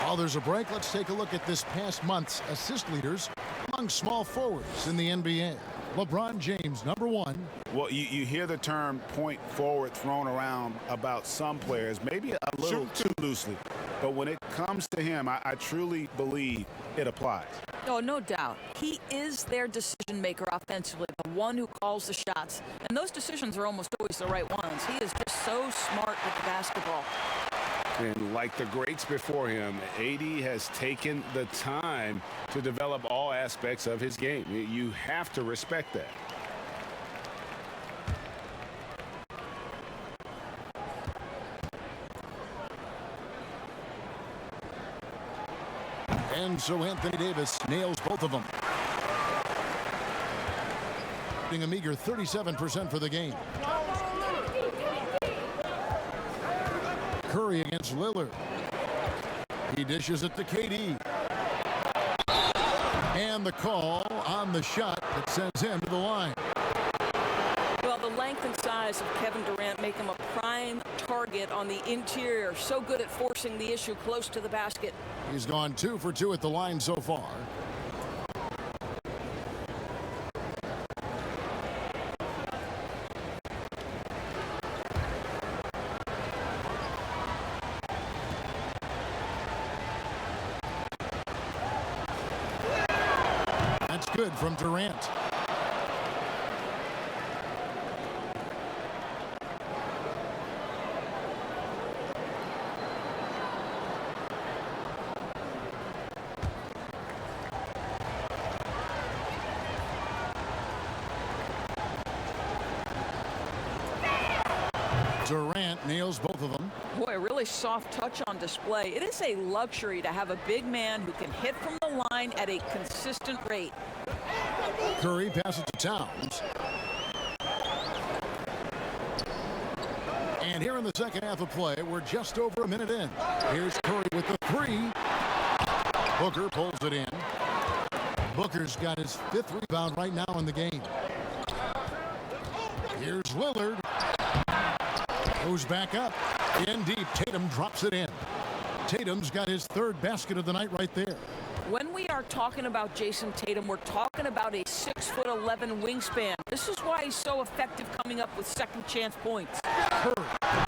A: While there's a break, let's take a look at this past month's assist leaders among small forwards in the NBA. LeBron James, number 1.
C: Well, you hear the term point forward thrown around about some players, maybe a little too loosely. But when it comes to him, I truly believe it applies.
D: Oh, no doubt. He is their decision maker offensively, the one who calls the shots. And those decisions are almost always the right ones. He is just so smart with the basketball.
C: And like the greats before him, AD has taken the time to develop all aspects of his game. You have to respect that.
A: And so Anthony Davis nails both of them. A meager 37% for the game. Curry against Lillard. He dishes it to KD. And the call on the shot that sends him to the line.
D: Well, the length and size of Kevin Durant make him a prime target on the interior. So good at forcing the issue close to the basket.
A: He's gone 2 for 2 at the line so far. That's good from Durant. Durant nails both of them.
D: Boy, a really soft touch on display. It is a luxury to have a big man who can hit from the line at a consistent rate.
A: Curry passes to Towns. And here in the second half of play, we're just over a minute in. Here's Curry with the 3. Booker pulls it in. Booker's got his 5th rebound right now in the game. Here's Lillard. Goes back up. In deep. Tatum drops it in. Tatum's got his 3rd basket of the night right there.
D: When we are talking about Jason Tatum, we're talking about a 6'11" wingspan. This is why he's so effective coming up with second chance points.
A: Curry,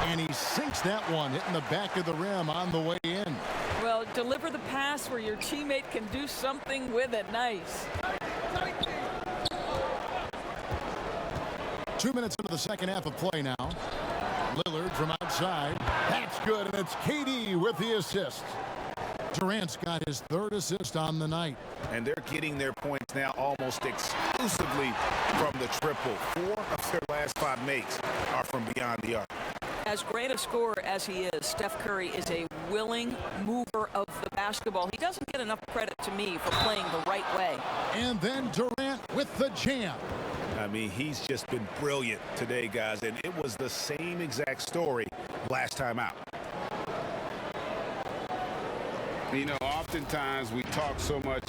A: and he sinks that one, hitting the back of the rim on the way in.
D: Well, deliver the pass where your teammate can do something with it. Nice.
A: 2 minutes into the second half of play now. Lillard from outside. That's good, and it's KD with the assist. Durant's got his 3rd assist on the night.
C: And they're getting their points now almost exclusively from the triple. 4 of their last 5 makes are from beyond the arc.
D: As great a scorer as he is, Steph Curry is a willing mover of the basketball. He doesn't get enough credit to me for playing the right way.
A: And then Durant with the jam.
E: I mean, he's just been brilliant today, guys, and it was the same exact story last time out.
C: You know, oftentimes we talk so much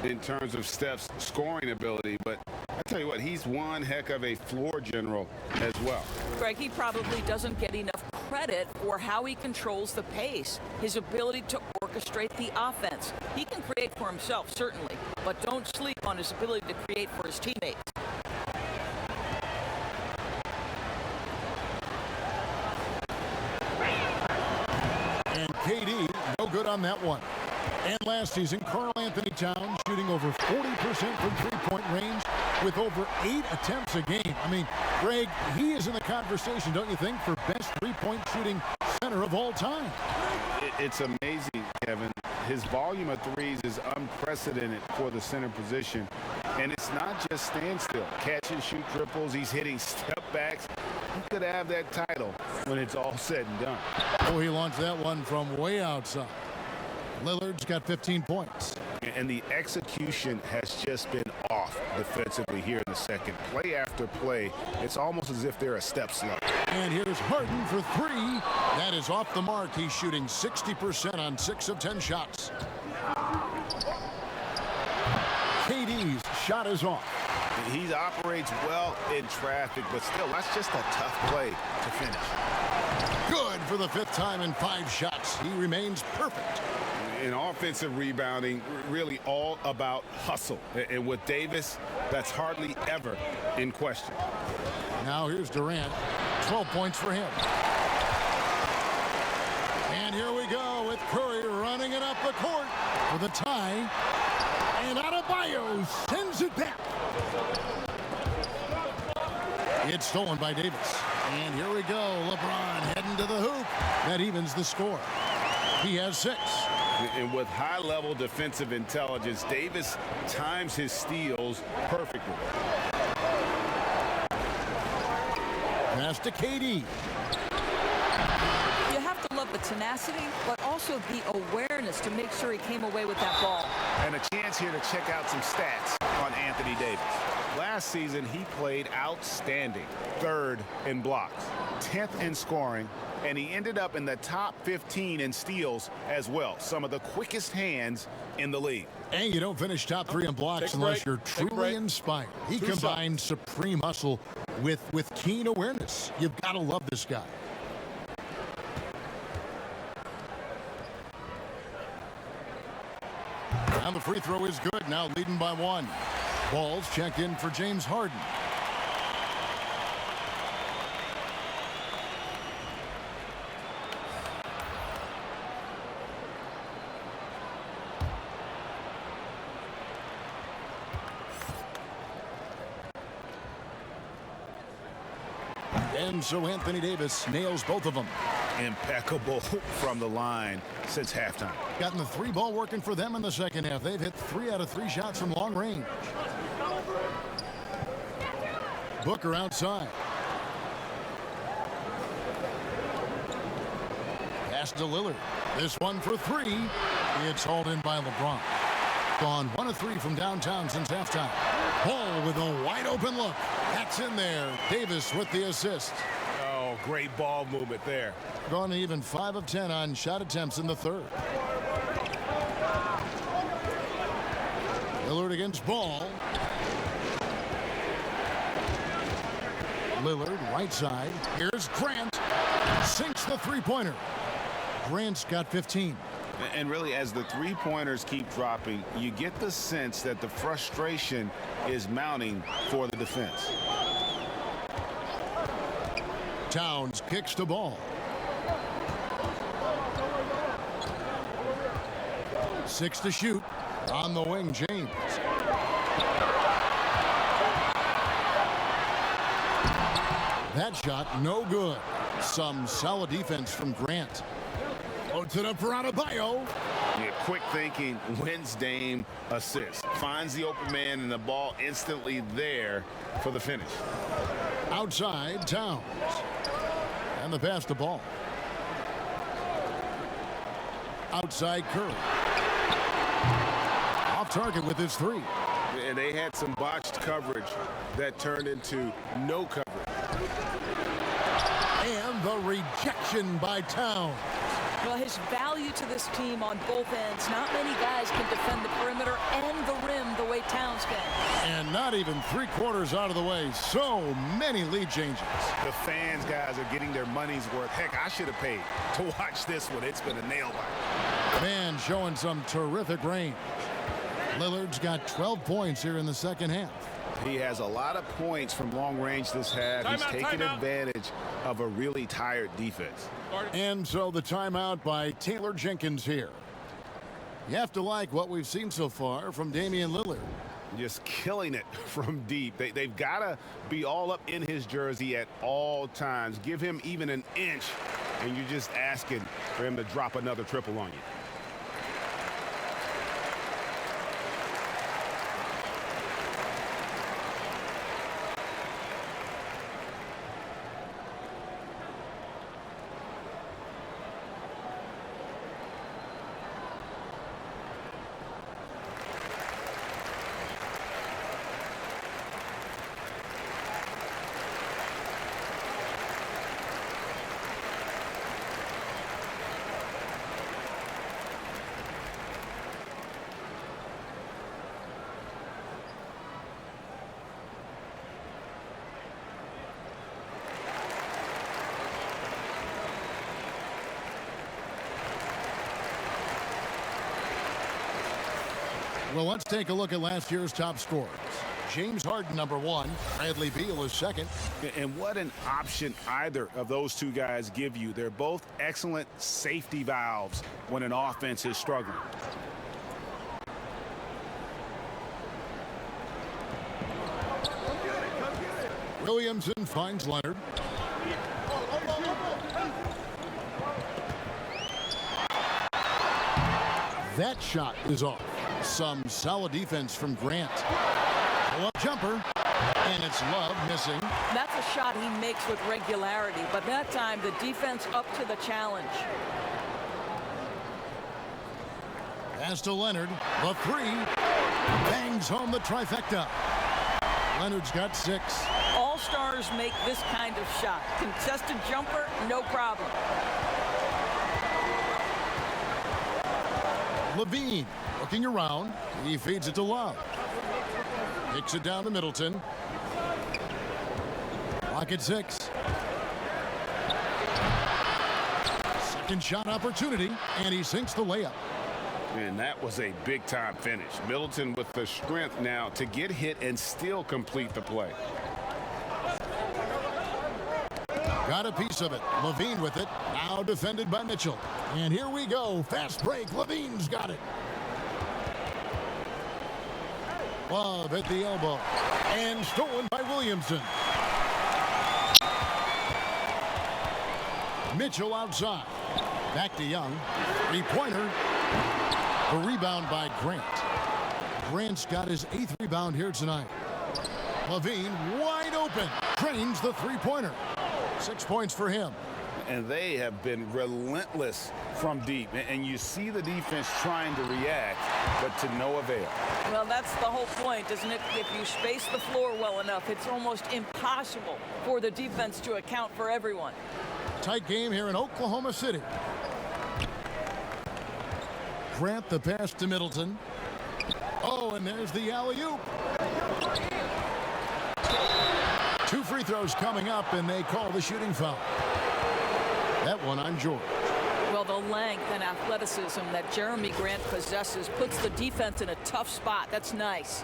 C: in terms of Steph's scoring ability, but I tell you what, he's one heck of a floor general as well.
D: Greg, he probably doesn't get enough credit for how he controls the pace, his ability to orchestrate the offense. He can create for himself, certainly, but don't sleep on his ability to create for his teammates.
A: And KD, no good on that one. And last season, Karl Anthony Towns shooting over 40% from three-point range with over 8 attempts a game. I mean, Greg, he is in the conversation, don't you think, for best three-point shooting center of all time?
C: It's amazing, Kevin. His volume of threes is unprecedented for the center position. And it's not just standstill. Catch and shoot triples. He's hitting step backs. He could have that title when it's all said and done.
A: Oh, he launched that one from way outside. Lillard's got 15 points.
C: And the execution has just been off defensively here in the second. Play after play, it's almost as if they're a step slow.
A: And here's Harden for 3. That is off the mark. He's shooting 60% on 6 of 10 shots. KD's shot is off.
E: He operates well in traffic, but still, that's just a tough play to finish.
A: Good for the 5th time in 5 shots. He remains perfect.
C: In offensive rebounding, really all about hustle. And with Davis, that's hardly ever in question.
A: Now here's Durant. 12 points for him. And here we go with Curry running it up the court for the tie. And Adebayo sends it back. It's stolen by Davis. And here we go. LeBron heading to the hoop. That evens the score. He has 6.
C: And with high-level defensive intelligence, Davis times his steals perfectly.
A: Pass to KD.
D: You have to love the tenacity, but also the awareness to make sure he came away with that ball.
E: And a chance here to check out some stats on Anthony Davis.
C: Last season, he played outstanding. 3rd in blocks, 10th in scoring, and he ended up in the top 15 in steals as well. Some of the quickest hands in the league.
A: And you don't finish top 3 in blocks unless you're truly inspired. He combines supreme hustle with keen awareness. You've got to love this guy. And the free throw is good, now leading by 1. Balls checked in for James Harden. And so Anthony Davis nails both of them.
C: Impeccable from the line since halftime.
A: Gotten the 3 ball working for them in the second half. They've hit 3 out of 3 shots from long range. Booker outside. Pass to Lillard. This one for 3. It's hauled in by LeBron. Gone 1 of 3 from downtown since halftime. Ball with a wide open look. That's in there. Davis with the assist.
E: Oh, great ball movement there.
A: Gone even 5 of 10 on shot attempts in the 3rd. Lillard against Ball. Lillard right side. Here's Grant. Sinks the 3-pointer. Grant's got 15.
C: And really, as the 3-pointers keep dropping, you get the sense that the frustration is mounting for the defense.
A: Towns kicks the ball. 6 to shoot. On the wing, James. That shot, no good. Some solid defense from Grant. Loads it up for Adebayo.
C: Yeah, quick thinking wins Dame assist. Finds the open man and the ball instantly there for the finish.
A: Outside, Towns. And the pass to Ball. Outside Curry. Off target with his three.
E: And they had some botched coverage that turned into no coverage.
A: And the rejection by Towns.
D: Well, his value to this team on both ends. Not many guys can defend the perimeter and the rim the way Towns can.
A: And not even 3/4 out of the way. So many lead changes.
C: The fans, guys, are getting their money's worth. Heck, I should have paid to watch this one. It's been a nail biter.
A: Man showing some terrific range. Lillard's got 12 points here in the second half.
C: He has a lot of points from long range this half. He's taking advantage of a really tired defense.
A: And so the timeout by Taylor Jenkins here. You have to like what we've seen so far from Damian Lillard.
C: Just killing it from deep. They've got to be all up in his jersey at all times. Give him even an inch, and you're just asking for him to drop another triple on you.
A: Well, let's take a look at last year's top scorers. James Harden, number 1. Bradley Beal is second.
C: And what an option either of those two guys give you. They're both excellent safety valves when an offense is struggling.
A: Williamson finds Leonard. That shot is off. Some solid defense from Grant. Pull-up jumper, and it's Love missing.
D: That's a shot he makes with regularity, but that time the defense up to the challenge.
A: Pass to Leonard. The three. Bangs home the trifecta. Leonard's got 6.
D: All-stars make this kind of shot. Contested jumper, no problem.
A: Levine looking around. He feeds it to Love. Kicks it down to Middleton. Clock at 6. Second shot opportunity, and he sinks the layup.
C: And that was a big-time finish. Middleton with the strength now to get hit and still complete the play.
A: Got a piece of it. Levine with it. Now defended by Mitchell. And here we go. Fast break. Levine's got it. Love at the elbow. And stolen by Williamson. Mitchell outside. Back to Young. 3-pointer. The rebound by Grant. Grant's got his 8th rebound here tonight. Levine wide open. Trains the 3-pointer. 6 points for him.
C: And they have been relentless from deep. And you see the defense trying to react, but to no avail.
D: Well, that's the whole point, isn't it? If you space the floor well enough, it's almost impossible for the defense to account for everyone.
A: Tight game here in Oklahoma City. Grant the pass to Middleton. Oh, and there's the alley-oop. 2 free throws coming up, and they call the shooting foul. That one on George.
D: Well, the length and athleticism that Jeremy Grant possesses puts the defense in a tough spot. That's nice.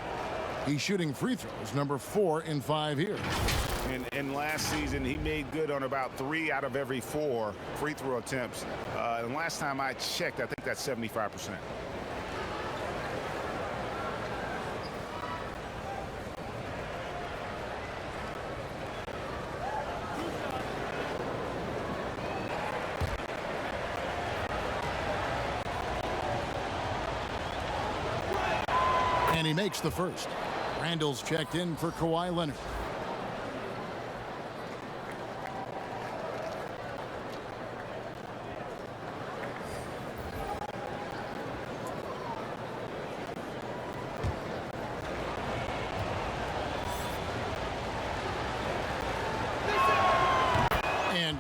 A: He's shooting free throws, number 4 in 5 years.
C: And last season, he made good on about 3 out of every 4 free throw attempts. And last time I checked, I think that's 75%.
A: And he makes the first. Randall's checked in for Kawhi Leonard.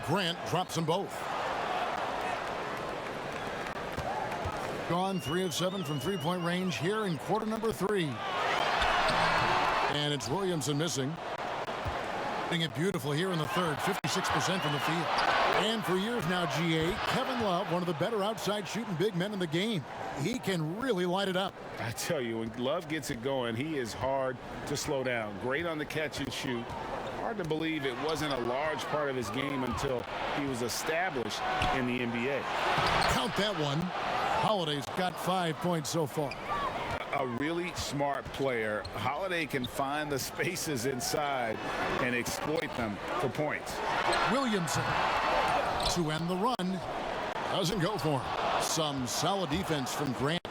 A: Grant drops them both. Gone 3 of 7 from three-point range here in quarter number 3. And it's Williamson missing. Hitting it beautiful here in the third, 56% from the field. And for years now, GA, Kevin Love, one of the better outside shooting big men in the game. He can really light it up.
C: I tell you, when Love gets it going, he is hard to slow down. Great on the catch and shoot. Hard to believe it wasn't a large part of his game until he was established in the NBA.
A: Count that one. Holiday's got 5 points so far.
C: A really smart player. Holiday can find the spaces inside and exploit them for points.
A: Williamson to end the run. Doesn't go for him. Some solid defense from Grant.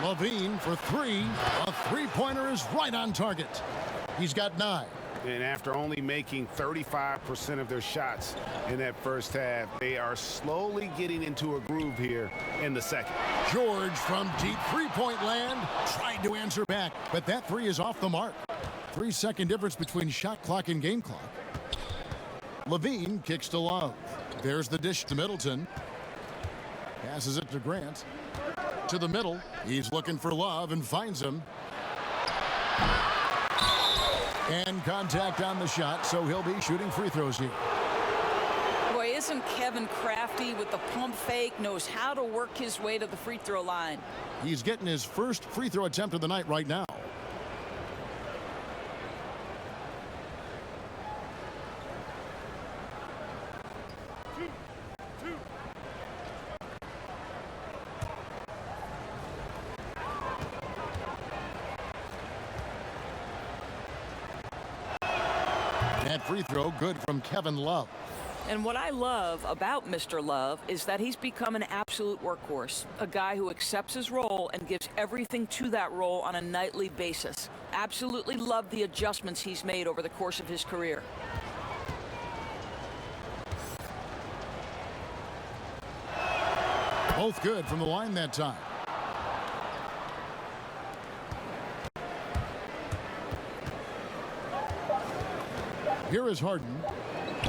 A: Levine for 3. A three-pointer is right on target. He's got 9.
C: And after only making 35% of their shots in that first half, they are slowly getting into a groove here in the second.
A: George from deep three-point land tried to answer back, but that 3 is off the mark. 3-second difference between shot clock and game clock. Levine kicks to Love. There's the dish to Middleton. Passes it to Grant. To the middle. He's looking for Love and finds him. And contact on the shot, so he'll be shooting free throws here.
D: Boy, isn't Kevin crafty with the pump fake, knows how to work his way to the free throw line.
A: He's getting his first free throw attempt of the night right now. That free throw good from Kevin Love.
D: And what I love about Mr. Love is that he's become an absolute workhorse, a guy who accepts his role and gives everything to that role on a nightly basis. Absolutely love the adjustments he's made over the course of his career.
A: Both good from the line that time. Here is Harden.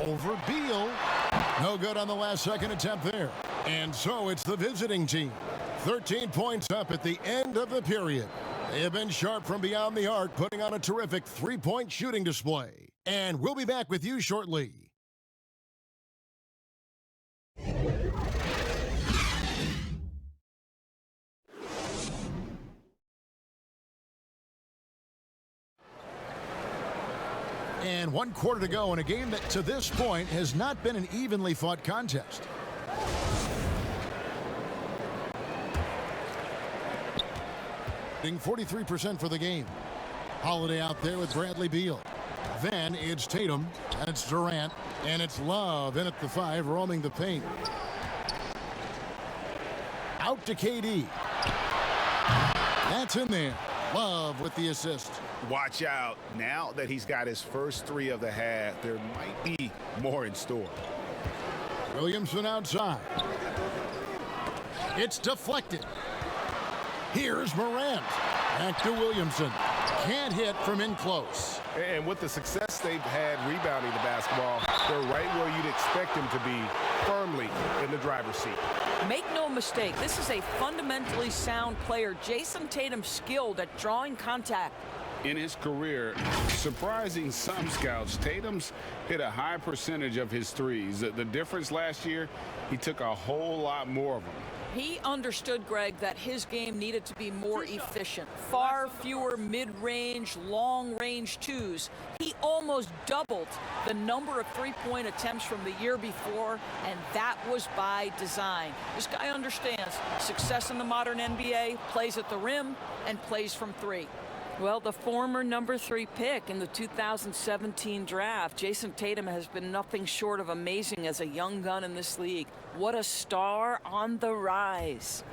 A: Over Beal. No good on the last second attempt there. And so it's the visiting team. 13 points up at the end of the period. They have been sharp from beyond the arc, putting on a terrific three-point shooting display. And we'll be back with you shortly. And 1 quarter to go in a game that to this point has not been an evenly fought contest. Hitting 43% for the game. Holiday out there with Bradley Beal. Then it's Tatum, and it's Durant, and it's Love in at the 5, roaming the paint. Out to KD. That's in there. Love with the assist.
C: Watch out. Now that he's got his first 3 of the half, there might be more in store.
A: Williamson outside. It's deflected. Here's Morant. Back to Williamson. Can't hit from in close.
C: And with the success they've had rebounding the basketball, they're right where you'd expect them to be, firmly in the driver's seat.
D: Make no mistake, this is a fundamentally sound player. Jason Tatum skilled at drawing contact.
C: In his career, surprising some scouts, Tatum's hit a high percentage of his threes. The difference last year, he took a whole lot more of them.
D: He understood, Greg, that his game needed to be more efficient. Far fewer mid-range, long-range twos. He almost doubled the number of three-point attempts from the year before, and that was by design. This guy understands success in the modern NBA, plays at the rim, and plays from 3. Well, the former number 3 pick in the 2017 draft, Jason Tatum has been nothing short of amazing as a young gun in this league. What a star on the rise.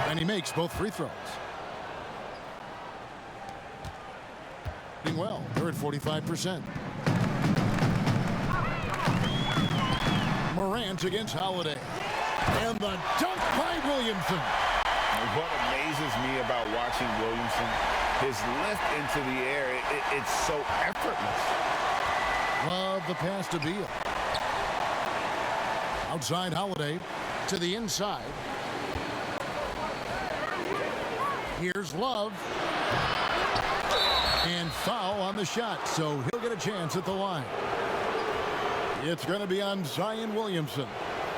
A: And he makes both free throws. Doing well, they're at 45%. Morant against Holiday. And the dunk by Williamson.
C: What amazes me about watching Williamson, his lift into the air, it's so effortless.
A: Love the pass to Beal. Outside Holiday to the inside. Here's Love. And foul on the shot, so he'll get a chance at the line. It's going to be on Zion Williamson.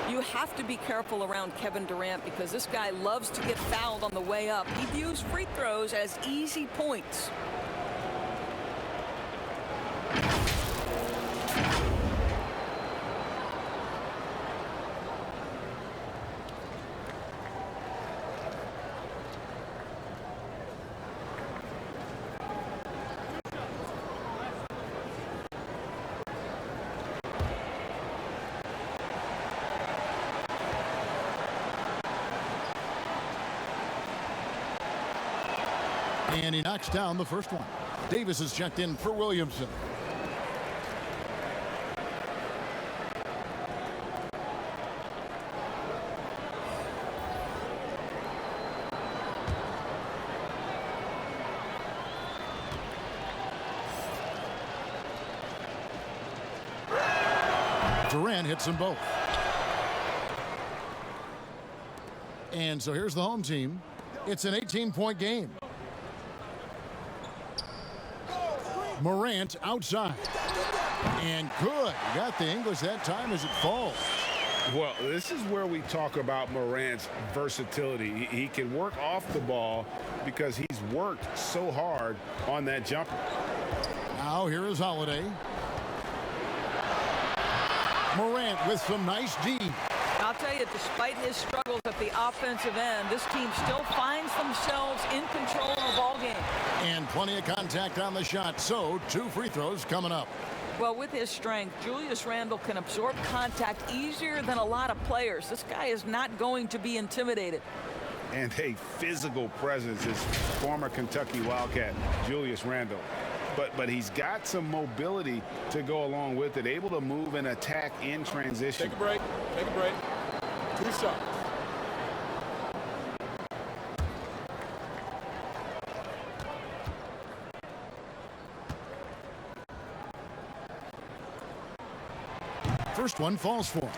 D: You have to be careful around Kevin Durant because this guy loves to get fouled on the way up. He views free throws as easy points.
A: And he knocks down the first one. Davis is checked in for Williamson. Durant hits them both. And so here's the home team. It's an 18-point game. Morant outside. And good. He got the English that time as it falls.
C: Well, this is where we talk about Morant's versatility. He can work off the ball because he's worked so hard on that jumper.
A: Now here is Holiday. Morant with some nice D.
D: I'll tell you, despite his struggles at the offensive end, this team still finds themselves in control of the ball game.
A: And plenty of contact on the shot, so 2 free throws coming up.
D: Well, with his strength, Julius Randle can absorb contact easier than a lot of players. This guy is not going to be intimidated.
C: And a physical presence is former Kentucky Wildcat Julius Randle. But he's got some mobility to go along with it, able to move and attack in transition.
G: Take a break. Take a break. 2 shots.
A: First one falls for him.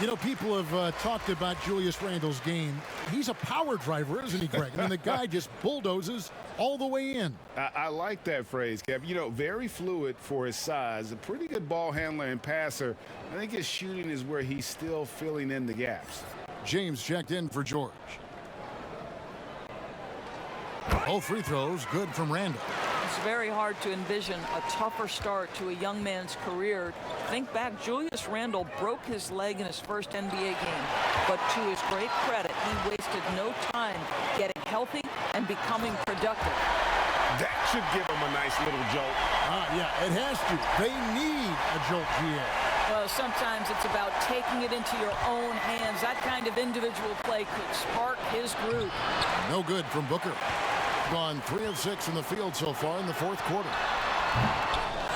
A: You know, people have talked about Julius Randle's game. He's a power driver, isn't he, Greg? I mean, the guy just bulldozes all the way in.
C: I like that phrase, Kev. You know, very fluid for his size. A pretty good ball handler and passer. I think his shooting is where he's still filling in the gaps.
A: James checked in for George. Both free throws good from Randle.
D: It's very hard to envision a tougher start to a young man's career. Think back, Julius Randle broke his leg in his first NBA game. But to his great credit, he wasted no time getting healthy and becoming productive.
C: That should give him a nice little jolt.
A: Yeah, it has to. They need a jolt here.
D: Well, sometimes it's about taking it into your own hands. That kind of individual play could spark his groove.
A: No good from Booker. Gone 3 of 6 in the field so far in the fourth quarter.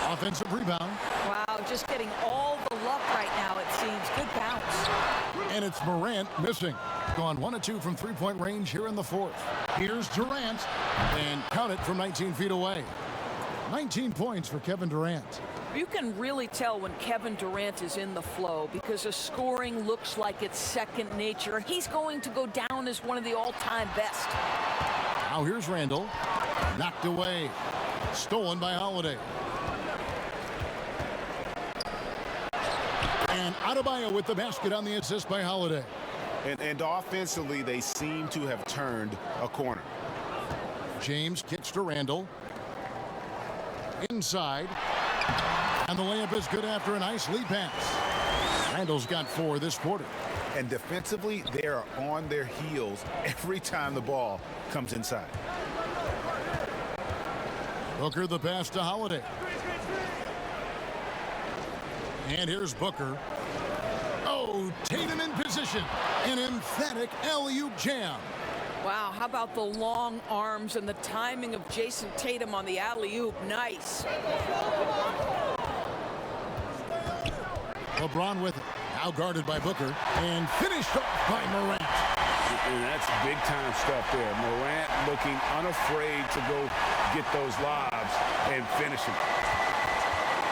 A: Offensive rebound.
D: Wow, just getting all the luck right now, it seems. Good bounce.
A: And it's Morant missing. Gone 1 of 2 from three-point range here in the fourth. Here's Durant. And count it from 19 feet away. 19 points for Kevin Durant.
D: You can really tell when Kevin Durant is in the flow because his scoring looks like it's second nature. He's going to go down as one of the all-time best.
A: Now here's Randle. Knocked away. Stolen by Holiday. And Adebayo with the basket on the assist by Holiday.
E: And offensively, they seem to have turned a corner.
A: James kicks to Randle. Inside. And the layup is good after a nice lead pass. Randle's got 4 this quarter.
E: And defensively, they are on their heels every time the ball comes inside.
A: Booker the pass to Holiday. And here's Booker. Oh, Tatum in position. An emphatic alley-oop jam.
D: Wow, how about the long arms and the timing of Jason Tatum on the alley-oop? Nice.
A: LeBron with it. Now guarded by Booker. And finished off by Morant.
C: And that's big-time stuff there. Morant looking unafraid to go get those lobs and finish them.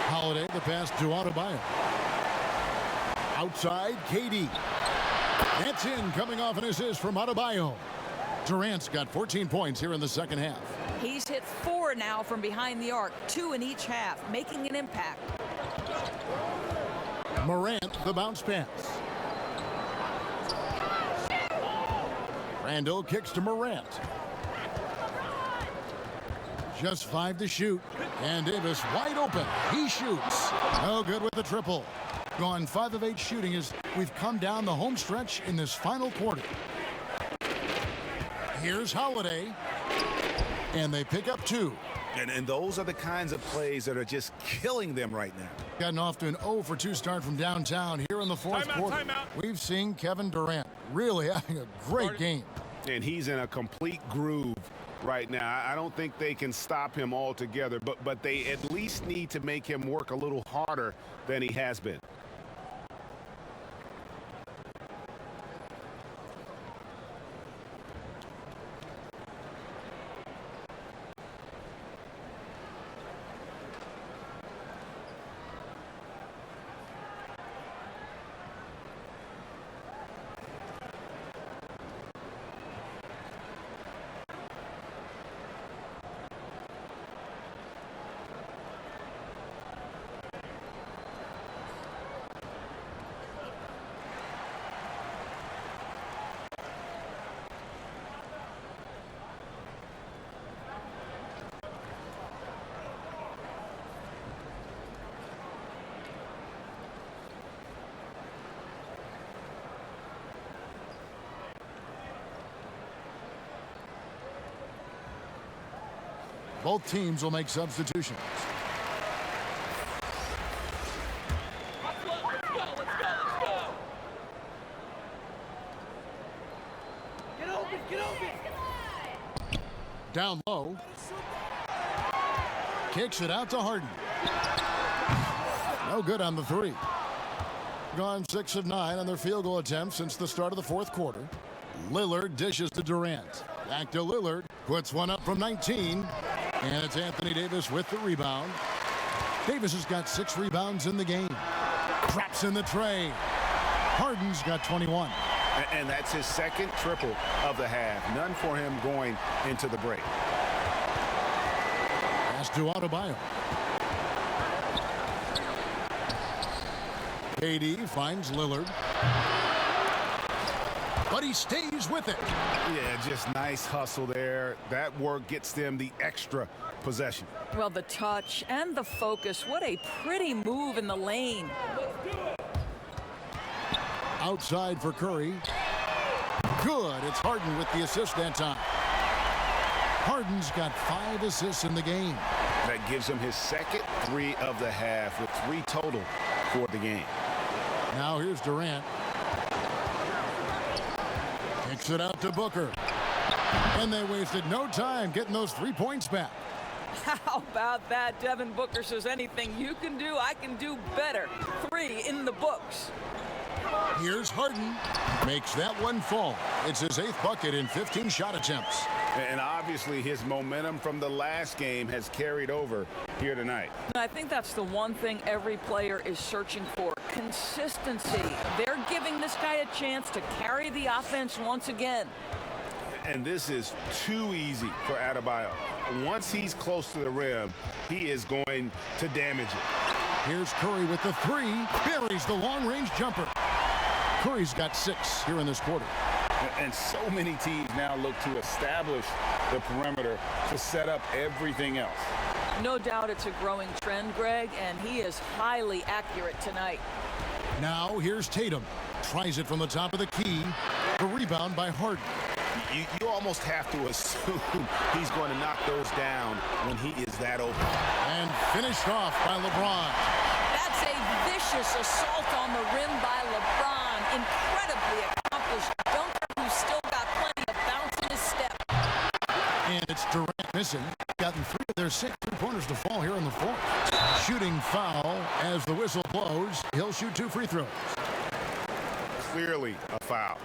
A: Holiday, the pass to Adebayo. Outside, KD. That's in, coming off an assist from Adebayo. Durant's got 14 points here in the second half.
D: He's hit 4 now from behind the arc, 2 in each half, making an impact.
A: Morant, the bounce pass. Randall kicks to Morant. Just 5 to shoot. And Davis wide open. He shoots. No good with the triple. Gone 5 of 8 shooting as we've come down the home stretch in this final quarter. Here's Holiday. And they pick up 2.
C: And those are the kinds of plays that are just killing them right now.
A: Gotten off to an 0 for 2 start from downtown here in the fourth quarter. We've seen Kevin Durant really having a great game.
C: And he's in a complete groove right now. I don't think they can stop him altogether, but they at least need to make him work a little harder than he has been.
A: Both teams will make substitutions.
G: Let's go. Get open.
A: Down low. Kicks it out to Harden. No good on the 3. Gone 6 of 9 on their field goal attempts since the start of the fourth quarter. Lillard dishes to Durant. Back to Lillard. Puts one up from 19. And it's Anthony Davis with the rebound. Davis has got 6 rebounds in the game. Drops in the tray. Harden's got 21.
C: And that's his second triple of the half. None for him going into the break.
A: Pass to Adebayo. KD finds Lillard. But he stays with it.
C: Yeah, just nice hustle there. That work gets them the extra possession.
D: Well, the touch and the focus. What a pretty move in the lane.
A: Outside for Curry. Good. It's Harden with the assist that time. Harden's got 5 assists in the game.
C: That gives him his second 3 of the half with 3 total for the game.
A: Now here's Durant. Kicks it out to Booker. And they wasted no time getting those 3 points back.
D: How about that? Devin Booker says anything you can do, I can do better. 3 in the books.
A: Here's Harden. Makes that one fall. It's his 8th bucket in 15 shot attempts.
C: And obviously his momentum from the last game has carried over here tonight.
D: I think that's the one thing every player is searching for. Consistency. They're giving this guy a chance to carry the offense once again.
C: And this is too easy for Adebayo. Once he's close to the rim, he is going to damage it.
A: Here's Curry with the 3. Buries the long-range jumper. Curry's got 6 here in this quarter.
C: And so many teams now look to establish the perimeter to set up everything else.
D: No doubt it's a growing trend, Greg, and he is highly accurate tonight.
A: Now here's Tatum. Tries it from the top of the key. The rebound by Harden.
C: You almost have to assume he's going to knock those down when he is that open.
A: And finished off by LeBron.
D: That's a vicious assault on the rim by LeBron. Incredibly accomplished dunker who's still got plenty of bounce in his step.
A: And it's Durant missing. Gotten 3 of their 6 3-pointers to fall here in the fourth. Shooting foul as the whistle blows. He'll shoot 2 free throws.
C: Clearly a foul.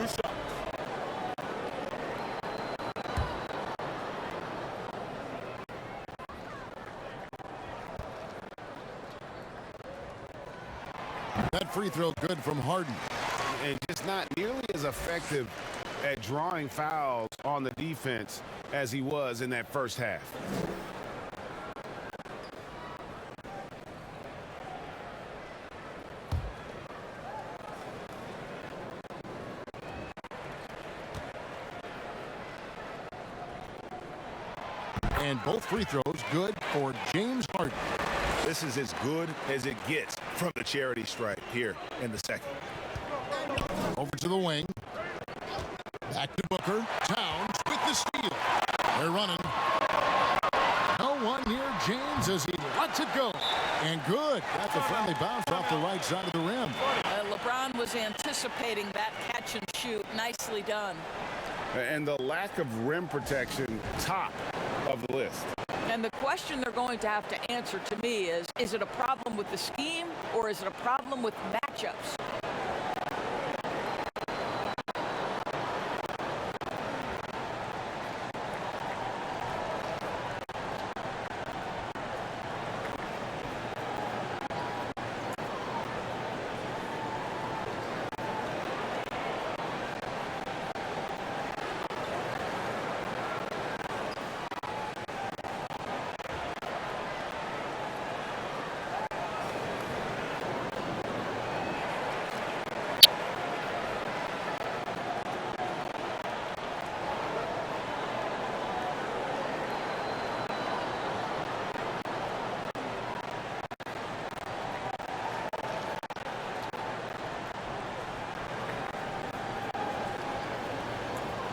G: shot.
A: That free throw good from Harden.
E: And just not nearly as effective at drawing fouls on the defense as he was in that first half.
A: And both free throws good for James Harden.
C: This is as good as it gets from the charity stripe here in the second.
A: Over to the wing. Back to Booker. Towns with the steal. They're running. No one near James as he lets it go. And good. That's a friendly bounce off the right side of the rim.
D: LeBron was anticipating that catch and shoot. Nicely done.
E: And the lack of rim protection, top of the list.
D: And the question they're going to have to answer to me is it a problem with the scheme or is it a problem with matchups?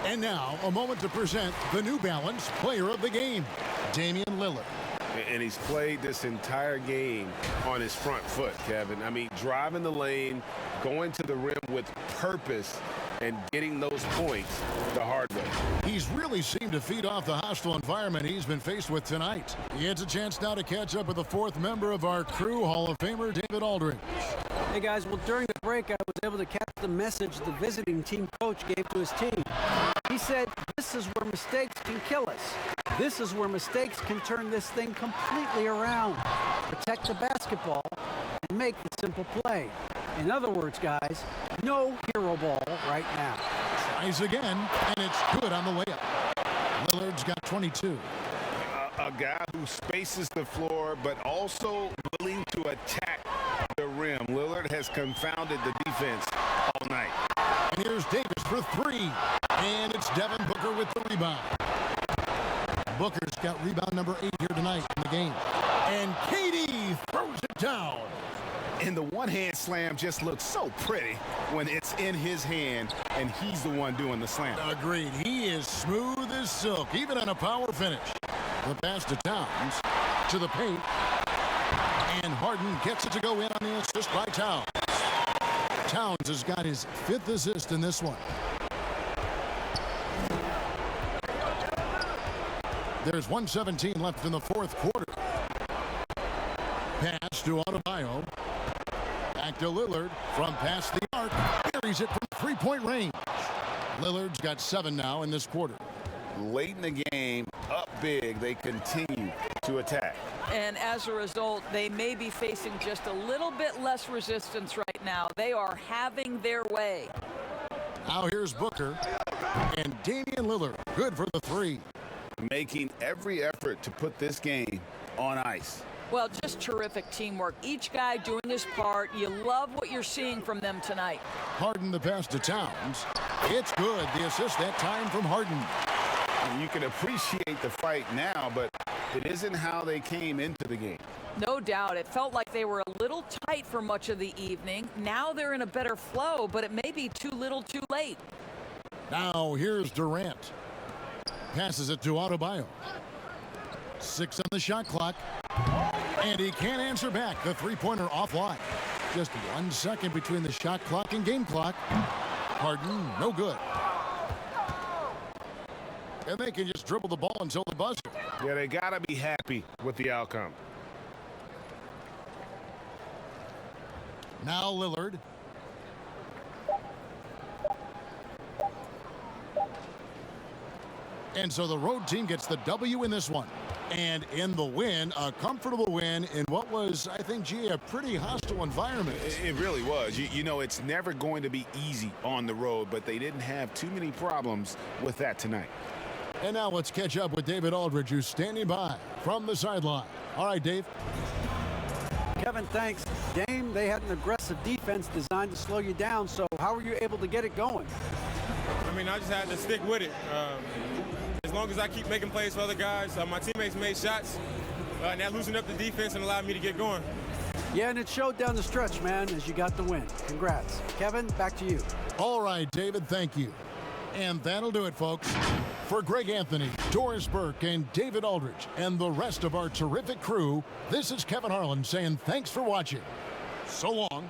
A: And now, a moment to present the New Balance Player of the Game, Damian Lillard.
E: And he's played this entire game on his front foot, Kevin. I mean, driving the lane, going to the rim with purpose, and getting those points the hard way.
A: He's really seemed to feed off the hostile environment he's been faced with tonight. He has a chance now to catch up with the fourth member of our crew, Hall of Famer David Aldridge.
B: Hey guys, well during the break I was able to catch the message the visiting team coach gave to his team. He said, this is where mistakes can kill us. This is where mistakes can turn this thing completely around. Protect the basketball and make the simple play. In other words, guys, no hero ball right now.
A: Tries again, and it's good on the layup. Lillard's got 22.
C: A guy who spaces the floor, but also willing to attack the rim. Lillard has confounded the defense all night.
A: And here's Davis for three. And it's Devin Booker with the rebound. Booker's got rebound number 8 here tonight in the game. And KD throws it down.
C: And the one-hand slam just looks so pretty when it's in his hand and he's the one doing the slam.
A: Agreed. He is smooth as silk, even on a power finish. The pass to Towns, to the paint, and Harden gets it to go in on the assist by Towns. Towns has got his 5th assist in this one. There's 1:17 left in the fourth quarter. Pass to Adebayo. Back to Lillard from past the arc. Carries it from three-point range. Lillard's got 7 now in this quarter.
C: Late in the game, up big, they continue to attack.
D: And as a result, they may be facing just a little bit less resistance right now. They are having their way.
A: Now here's Booker and Damian Lillard. Good for the 3.
C: Making every effort to put this game on ice.
D: Well, just terrific teamwork. Each guy doing his part. You love what you're seeing from them tonight.
A: Harden the pass to Towns. It's good. The assist that time from Harden.
C: And you can appreciate the fight now, but it isn't how they came into the game.
D: No doubt. It felt like they were a little tight for much of the evening. Now they're in a better flow, but it may be too little too late.
A: Now here's Durant. Passes it to Adebayo. 6 on the shot clock. And he can't answer back. The three-pointer offline. Just 1 second between the shot clock and game clock. Harden, no good. And they can just dribble the ball until the buzzer.
E: Yeah, they got to be happy with the outcome.
A: Now Lillard. And so the road team gets the W in this one. And in the win, a comfortable win in what was, I think, gee, a pretty hostile environment.
C: It really was. You know, it's never going to be easy on the road, but they didn't have too many problems with that tonight.
A: And now let's catch up with David Aldridge, who's standing by from the sideline. All right, Dave.
B: Kevin, thanks. Dame, they had an aggressive defense designed to slow you down, so how were you able to get it going?
G: I mean, I just had to stick with it. As long as I keep making plays for other guys, my teammates made shots, and that loosened up the defense and allowed me to get going.
B: Yeah, and it showed down the stretch, man, as you got the win. Congrats. Kevin, back to you.
A: All right, David, thank you. And that'll do it, folks. For Greg Anthony, Doris Burke, and David Aldridge, and the rest of our terrific crew, this is Kevin Harlan saying thanks for watching. So long.